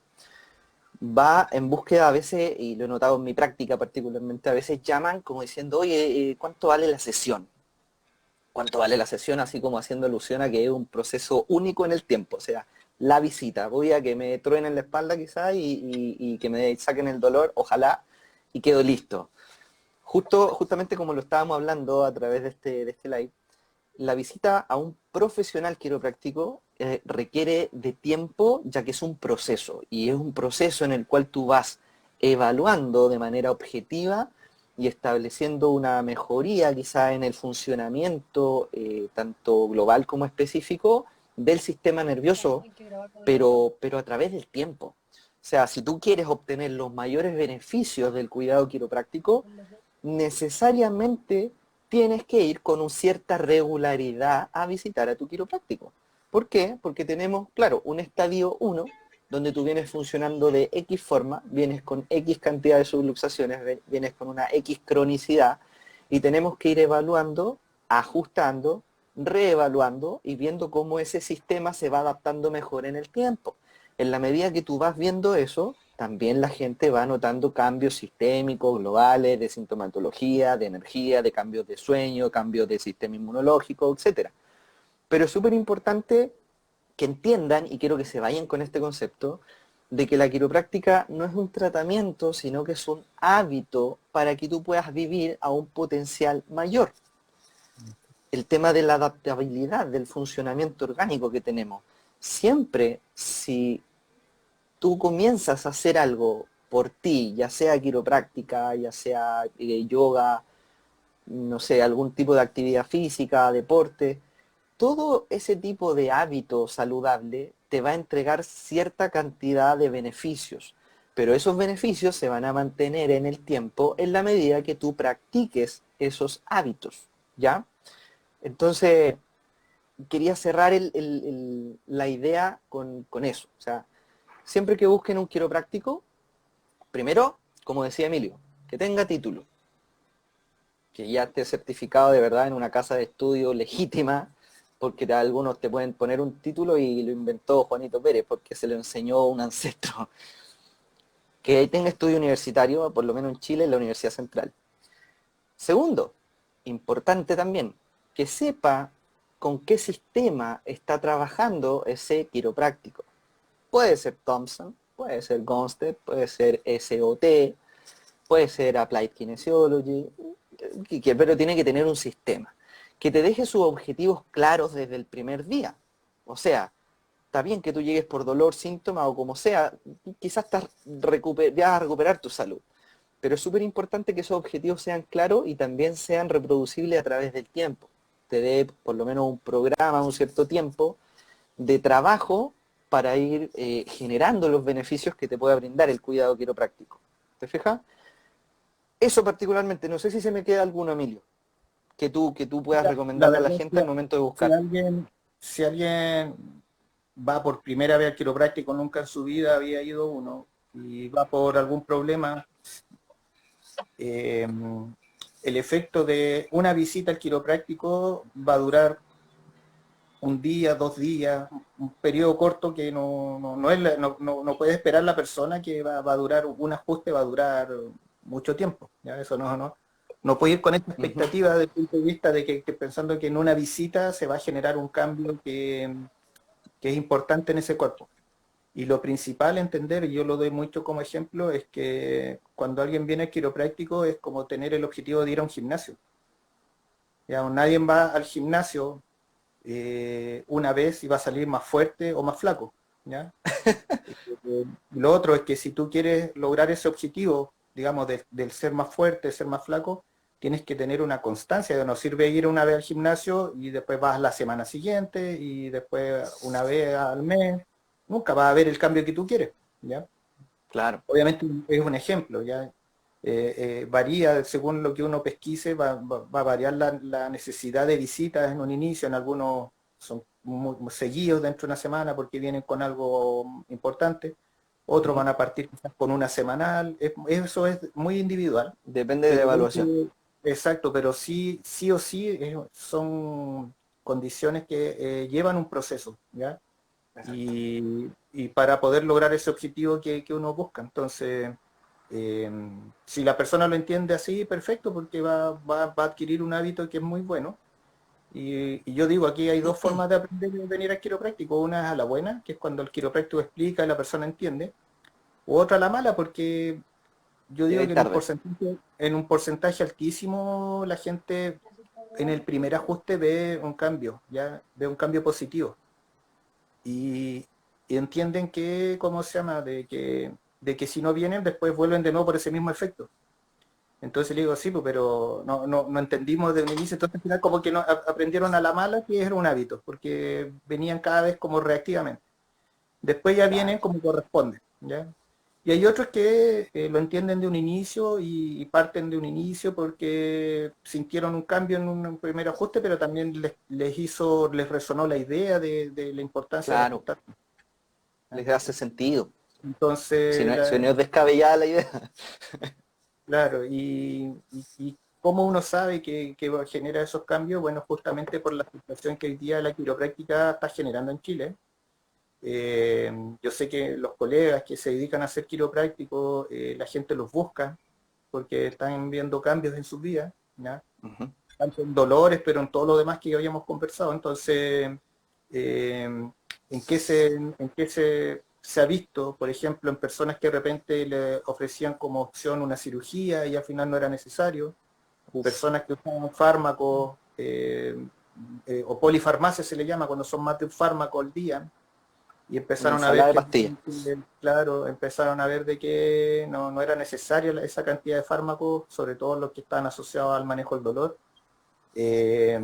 Va en búsqueda a veces, y lo he notado en mi práctica particularmente, a veces llaman como diciendo, oye, ¿cuánto vale la sesión? ¿Cuánto vale la sesión? Así como haciendo alusión a que es un proceso único en el tiempo, o sea, la visita. Voy a que me truenen la espalda quizás y que me saquen el dolor, ojalá, y quedo listo. Justamente como lo estábamos hablando a través de este live, la visita a un profesional quiropráctico requiere de tiempo, ya que es un proceso, y es un proceso en el cual tú vas evaluando de manera objetiva y estableciendo una mejoría quizá en el funcionamiento tanto global como específico del sistema nervioso, pero a través del tiempo. O sea, si tú quieres obtener los mayores beneficios del cuidado quiropráctico, necesariamente tienes que ir con una cierta regularidad a visitar a tu quiropráctico. ¿Por qué? Porque tenemos, claro, un estadio 1, donde tú vienes funcionando de X forma, vienes con X cantidad de subluxaciones, vienes con una X cronicidad, y tenemos que ir evaluando, ajustando, reevaluando y viendo cómo ese sistema se va adaptando mejor en el tiempo. En la medida que tú vas viendo eso, también la gente va notando cambios sistémicos, globales, de sintomatología, de energía, de cambios de sueño, cambios de sistema inmunológico, etcétera. Pero es súper importante que entiendan, y quiero que se vayan con este concepto, de que la quiropráctica no es un tratamiento, sino que es un hábito para que tú puedas vivir a un potencial mayor. El tema de la adaptabilidad, del funcionamiento orgánico que tenemos. Siempre, si tú comienzas a hacer algo por ti, ya sea quiropráctica, ya sea yoga, no sé, algún tipo de actividad física, deporte, todo ese tipo de hábito saludable te va a entregar cierta cantidad de beneficios, pero esos beneficios se van a mantener en el tiempo en la medida que tú practiques esos hábitos, ¿ya? Entonces, quería cerrar la idea con eso, o sea, siempre que busquen un quiropráctico, primero, como decía Emilio, que tenga título, que ya esté certificado de verdad en una casa de estudio legítima, porque algunos te pueden poner un título y lo inventó Juanito Pérez porque se lo enseñó un ancestro. Que tenga estudio universitario, por lo menos en Chile, en la Universidad Central. Segundo, importante también, que sepa con qué sistema está trabajando ese quiropráctico. Puede ser Thompson, puede ser Gonstead, puede ser SOT, puede ser Applied Kinesiology, pero tiene que tener un sistema que te deje sus objetivos claros desde el primer día. O sea, está bien que tú llegues por dolor, síntoma o como sea, quizás vas a recuperar tu salud, pero es súper importante que esos objetivos sean claros y también sean reproducibles a través del tiempo. Te dé por lo menos un programa, un cierto tiempo de trabajo para ir generando los beneficios que te pueda brindar el cuidado quiropráctico. ¿Te fijas? Eso particularmente, no sé si se me queda alguno, Emilio, que tú puedas La recomendarle a la verdad, gente al momento de si buscar. alguien, si alguien va por primera vez al quiropráctico, nunca en su vida había ido uno, y va por algún problema, eh, el efecto de una visita al quiropráctico va a durar un día, 2 días, un periodo corto que no puede esperar la persona que va a durar, un ajuste va a durar mucho tiempo. ¿Ya? Eso no puede ir con esta Uh -huh. expectativa desde el punto de vista de que pensando que en una visita se va a generar un cambio que es importante en ese cuerpo. Y lo principal a entender, y yo lo doy mucho como ejemplo, es que cuando alguien viene al quiropráctico es como tener el objetivo de ir a un gimnasio. ¿Ya? Nadie va al gimnasio una vez y va a salir más fuerte o más flaco. ¿Ya? Lo otro es que si tú quieres lograr ese objetivo, digamos, del ser más fuerte, ser más flaco, tienes que tener una constancia. No sirve ir una vez al gimnasio y después vas la semana siguiente y después una vez al mes. Nunca va a haber el cambio que tú quieres. ¿Ya? Claro. Obviamente es un ejemplo, ¿ya? Varía según lo que uno pesquise, va a variar la necesidad de visitas en un inicio, en algunos son muy seguidos dentro de una semana porque vienen con algo importante, Uh otros -huh. van a partir quizás con una semanal, eso es muy individual, Depende de la pero evaluación. exacto, pero sí o sí son condiciones que llevan un proceso, ¿ya? Exacto. Y para poder lograr ese objetivo que uno busca. Entonces, eh, si la persona lo entiende así, perfecto, porque va a adquirir un hábito que es muy bueno. Y yo digo, aquí hay dos formas de aprender a venir al quiropráctico. Una es a la buena, que es cuando el quiropráctico explica y la persona entiende. U otra a la mala, porque yo digo Llegáis que tarde. en un porcentaje altísimo la gente en el primer ajuste ve un cambio, ya ve un cambio positivo y, y entienden que, ¿cómo se llama? De que si no vienen, después vuelven de nuevo por ese mismo efecto. Entonces le digo, sí, pues, pero no entendimos de un inicio, entonces al final como que no, aprendieron a la mala que era un hábito, porque venían cada vez como reactivamente. Después ya Claro. vienen como corresponde, ¿ya? Y hay otros que lo entienden de un inicio y parten de un inicio porque sintieron un cambio en un primer ajuste, pero también les resonó la idea de la importancia de Claro. ajustar. Les hace sentido. Si Entonces, no, si no es descabellada la idea. claro, y cómo uno sabe que genera esos cambios, bueno, justamente por la situación que hoy día la quiropráctica está generando en Chile. Yo sé que los colegas que se dedican a hacer quiropráctico, la gente los busca porque están viendo cambios en sus vidas, ¿ya? Uh -huh. Tanto en dolores, pero en todo lo demás que ya habíamos conversado. Entonces, ¿en qué se ha visto, por ejemplo, en personas que de repente le ofrecían como opción una cirugía y al final no era necesario? Uf. Personas que usaban fármacos o polifarmacia se le llama cuando son más de un fármaco al día y Una empezaron a ver ensalada de que, pastillas. claro, empezaron a ver de que no era necesaria esa cantidad de fármacos, sobre todo los que están asociados al manejo del dolor. Eh,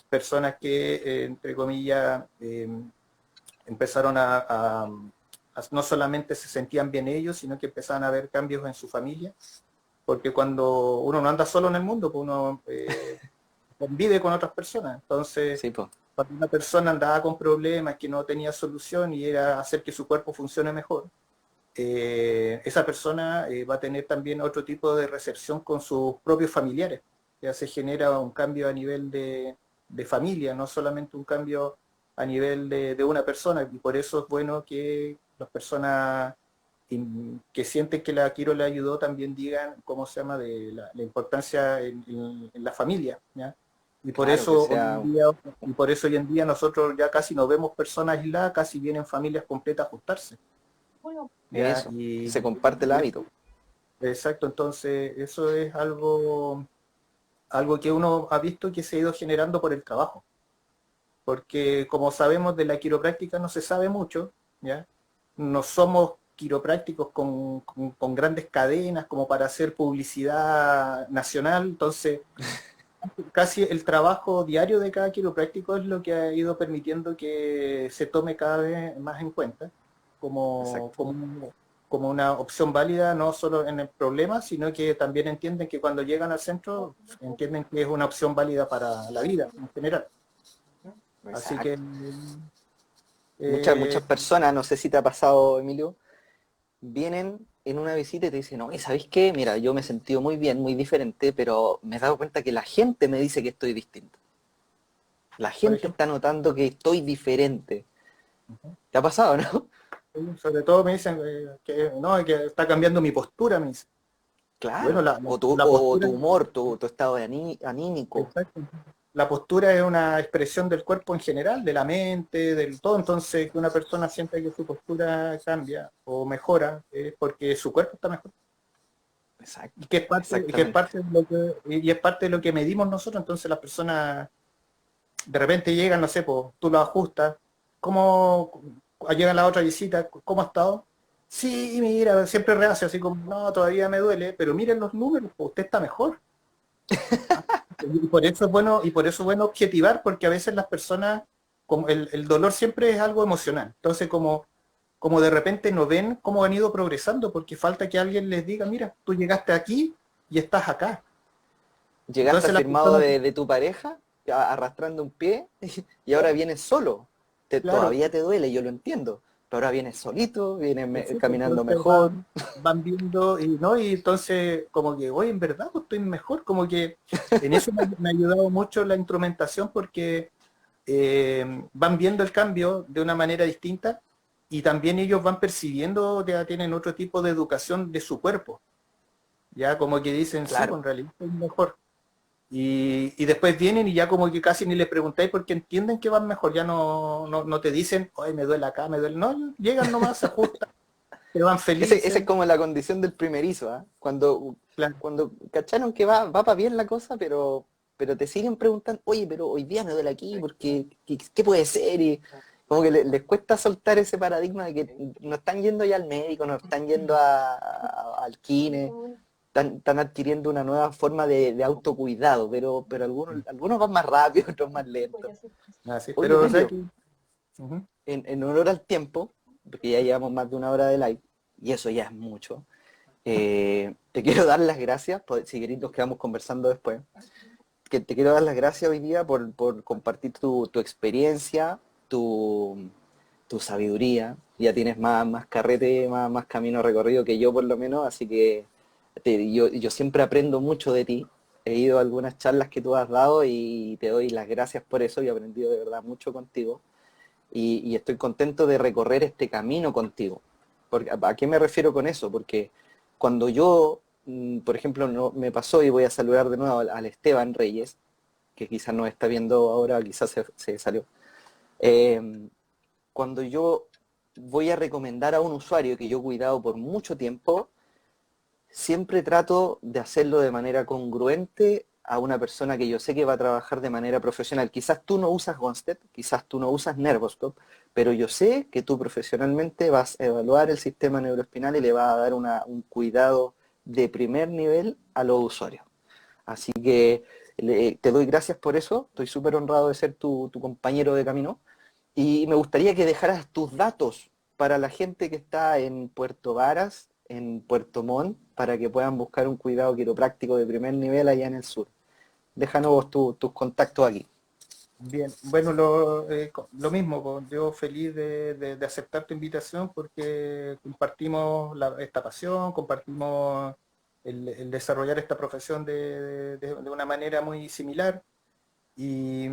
Personas que, entre comillas, empezaron no solamente se sentían bien ellos, sino que empezaban a ver cambios en su familia, porque cuando uno no anda solo en el mundo, pues uno convive con otras personas. Entonces, Sí, pues. cuando una persona andaba con problemas que no tenía solución y era hacer que su cuerpo funcione mejor, esa persona va a tener también otro tipo de recepción con sus propios familiares. Ya se genera un cambio a nivel de familia, no solamente un cambio a nivel de una persona, y por eso es bueno que las personas que sienten que la Quiro le ayudó también digan cómo se llama de la importancia en la familia, ¿ya? Y por Claro, que eso hoy sea en día, y por eso hoy en día nosotros ya casi no vemos personas aisladas, casi vienen familias completas a ajustarse. ¿Ya? eso, que se comparte el hábito. Exacto, entonces eso es algo que uno ha visto que se ha ido generando por el trabajo. Porque como sabemos de la quiropráctica no se sabe mucho, ¿ya? No somos quiroprácticos con grandes cadenas como para hacer publicidad nacional, entonces casi el trabajo diario de cada quiropráctico es lo que ha ido permitiendo que se tome cada vez más en cuenta como, Exacto. como, como una opción válida, no solo en el problema, sino que también entienden que cuando llegan al centro, entienden que es una opción válida para la vida en general. Así que Exacto. eh, Muchas personas, no sé si te ha pasado, Emilio, vienen en una visita y te dicen, oye, ¿sabéis qué? Mira, yo me he sentido muy bien, muy diferente, pero me he dado cuenta que la gente me dice que estoy distinto. La por gente ejemplo, está notando que estoy diferente. ¿Te ha pasado, no? sobre todo me dicen que no, que está cambiando mi postura, me dicen. Bueno, Claro. la O postura, tu humor, tu estado anímico. exacto. La postura es una expresión del cuerpo en general, de la mente, del todo. Entonces, que una persona sienta que su postura cambia o mejora, es porque su cuerpo está mejor. Exacto, Y que es exactamente. parte de lo que, y es parte de lo que medimos nosotros. Entonces, las personas de repente llegan, no sé, pues, tú lo ajustas. ¿Cómo llega la otra visita? ¿Cómo ha estado? Sí, mira, siempre reacio, así como, no, todavía me duele, pero miren los números, pues, usted está mejor. Y por eso es bueno, y por eso es bueno objetivar, porque a veces las personas, como el dolor siempre es algo emocional. Entonces, como de repente no ven cómo han ido progresando, porque falta que alguien les diga, mira, tú llegaste aquí y estás acá. Llegaste Entonces las afirmado personas, de tu pareja, arrastrando un pie, y ahora vienes solo. claro, Todavía te duele, yo lo entiendo. Pero ahora vienes solito, vienes sí, pues, caminando entonces mejor. van viendo y no, y entonces como que, oye, en verdad pues, estoy mejor, como que en eso me ha ayudado mucho la instrumentación porque van viendo el cambio de una manera distinta y también ellos van percibiendo, ya tienen otro tipo de educación de su cuerpo, ya como que dicen, sí, Claro. pues en realidad estoy mejor. Y después vienen y ya como que casi ni les preguntáis porque entienden que van mejor, ya no te dicen, oye, me duele acá, me duele, no, llegan nomás, se ajustan, se van Esa felices, es como la condición del primerizo, ¿ah? claro, Cuando cacharon que va para bien la cosa, pero te siguen preguntando, oye, pero hoy día me duele aquí, porque ¿qué puede ser? Y como que les cuesta soltar ese paradigma de que no están yendo ya al médico, no están yendo al kine, están adquiriendo una nueva forma de autocuidado, pero algunos van más rápido, otros más lentos. así, Oye, pero o sea Emilio, que, ujú, en honor al tiempo, porque ya llevamos más de una hora de live, y eso ya es mucho, te quiero dar las gracias, si queréis nos quedamos conversando después, que te quiero dar las gracias hoy día por compartir tu experiencia, tu, tu sabiduría. Ya tienes más carrete, más camino recorrido que yo por lo menos, así que yo siempre aprendo mucho de ti. He ido a algunas charlas que tú has dado y te doy las gracias por eso y he aprendido de verdad mucho contigo. Y estoy contento de recorrer este camino contigo. Porque, ¿a qué me refiero con eso? Porque cuando yo, por ejemplo, no, me pasó y voy a saludar de nuevo al Esteban Reyes, que quizás no está viendo ahora, quizás se salió. Eh, Cuando yo voy a recomendar a un usuario que yo he cuidado por mucho tiempo, siempre trato de hacerlo de manera congruente a una persona que yo sé que va a trabajar de manera profesional. Quizás tú no usas Gonstead, quizás tú no usas Nervoscope, pero yo sé que tú profesionalmente vas a evaluar el sistema neuroespinal y le vas a dar un cuidado de primer nivel a los usuarios. Así que te doy gracias por eso, estoy súper honrado de ser tu compañero de camino y me gustaría que dejaras tus datos para la gente que está en Puerto Varas, en Puerto Montt, para que puedan buscar un cuidado quiropráctico de primer nivel allá en el sur. Déjanos tus contactos aquí. bien, bueno, lo mismo, pues, yo feliz de aceptar tu invitación porque compartimos esta pasión, compartimos el desarrollar esta profesión de una manera muy similar y,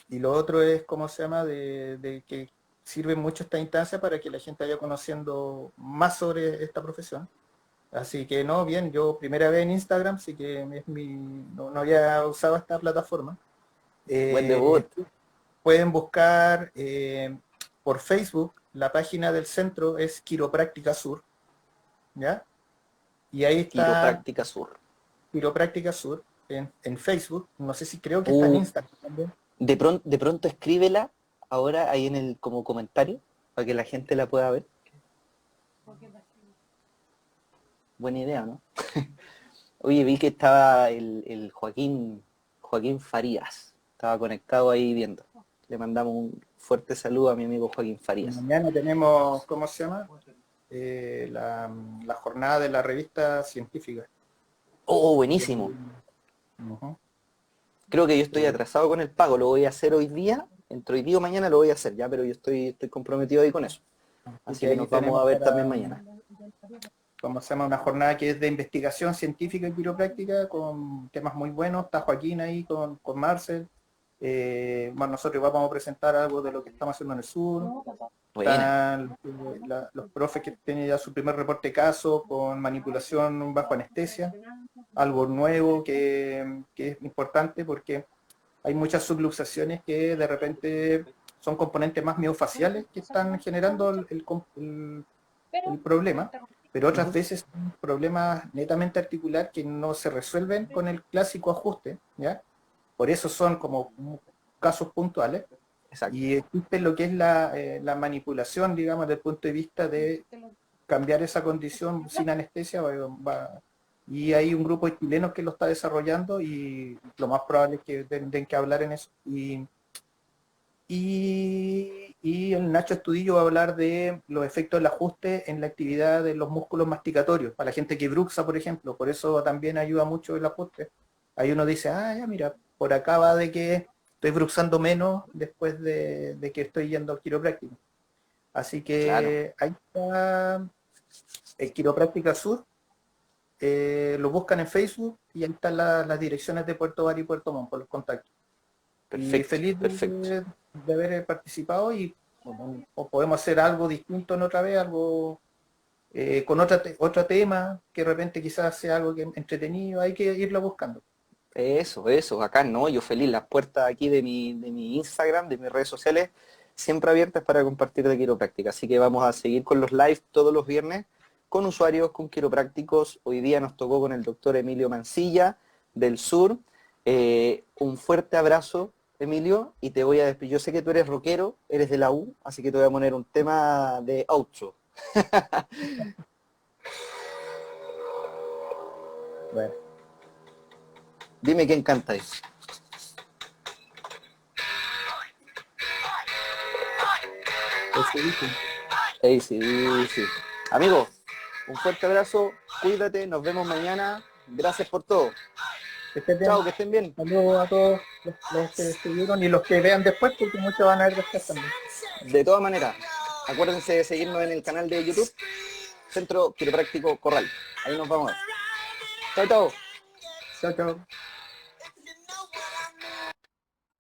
y lo otro es, ¿cómo se llama?, de que sirve mucho esta instancia para que la gente vaya conociendo más sobre esta profesión. Así que no, bien, yo primera vez en Instagram, así que no había usado esta plataforma. Buen Eh, debut. pueden buscar por Facebook, la página del centro es Quiropráctica Sur, ¿ya? Y ahí está Quiropráctica Sur. Quiropráctica Sur en Facebook, no sé si creo que está en Uh, Instagram también. de pronto escríbela ahora ahí en el como comentario para que la gente la pueda ver. Buena idea, ¿no? Oye, vi que estaba el Joaquín Farías. Estaba conectado ahí viendo. Le mandamos un fuerte saludo a mi amigo Joaquín Y Farías. mañana tenemos, ¿cómo se llama? La jornada de la revista científica. Oh, Y buenísimo. ahí, ujú, Creo que yo estoy eh, atrasado con el pago. Lo voy a hacer hoy día. Entre hoy día o mañana lo voy a hacer ya, pero yo estoy comprometido ahí con eso. y Así que que ahí nos vamos a tenemos ver también para, mañana. ¿cómo se llama? Una jornada que es de investigación científica y quiropráctica con temas muy buenos. Está Joaquín ahí con Marcel. Bueno, nosotros vamos a presentar algo de lo que estamos haciendo en el sur. Buena. Están los profes que tienen ya su primer reporte de caso con manipulación bajo anestesia, algo nuevo que es importante porque hay muchas subluxaciones que de repente son componentes más miofaciales que están generando el problema, pero otras Ujú. veces son problemas netamente articular que no se resuelven con el clásico ajuste, ¿ya? Por eso son como casos puntuales Exacto. y existe lo que es la manipulación, digamos, desde el punto de vista de cambiar esa condición sin anestesia. Y hay un grupo de chilenos que lo está desarrollando y lo más probable es que den que hablar en eso. Y el Nacho Estudillo va a hablar de los efectos del ajuste en la actividad de los músculos masticatorios, para la gente que bruxa, por ejemplo, por eso también ayuda mucho el ajuste. Ahí uno dice, ah, ya mira, por acá va de que estoy bruxando menos después de que estoy yendo al quiropráctico. Así Claro. que ahí está el Quiropráctica Sur, lo buscan en Facebook y ahí están las direcciones de Puerto Bar y Puerto Montt por los contactos. Y Perfecto, feliz perfecto. de haber participado y bueno, o podemos hacer algo distinto en otra vez, algo con otro tema, que de repente quizás sea algo que entretenido, hay que irlo buscando. Eso, acá no, yo feliz, las puertas aquí de mi Instagram, de mis redes sociales, siempre abiertas para compartir de quiropráctica. Así que vamos a seguir con los live todos los viernes con usuarios, con quiroprácticos. Hoy día nos tocó con el doctor Emilio Mancilla del Sur. Un fuerte abrazo, Emilio, y te voy a despedir. Yo sé que tú eres rockero, eres de la U, así que te voy a poner un tema de outro. Bueno, Dime quién canta ahí. eso dice. Sí, sí, sí. Amigo, un fuerte abrazo, cuídate, nos vemos mañana. Gracias por todo. Que estén bien. Chao, que estén bien. Saludos a todos los que estuvieron y los que vean después, porque muchos van a ver después también. De todas maneras, acuérdense de seguirnos en el canal de YouTube, Centro Quiropráctico Corral. Ahí nos vamos a ver. Chao, chao. Chao, chao.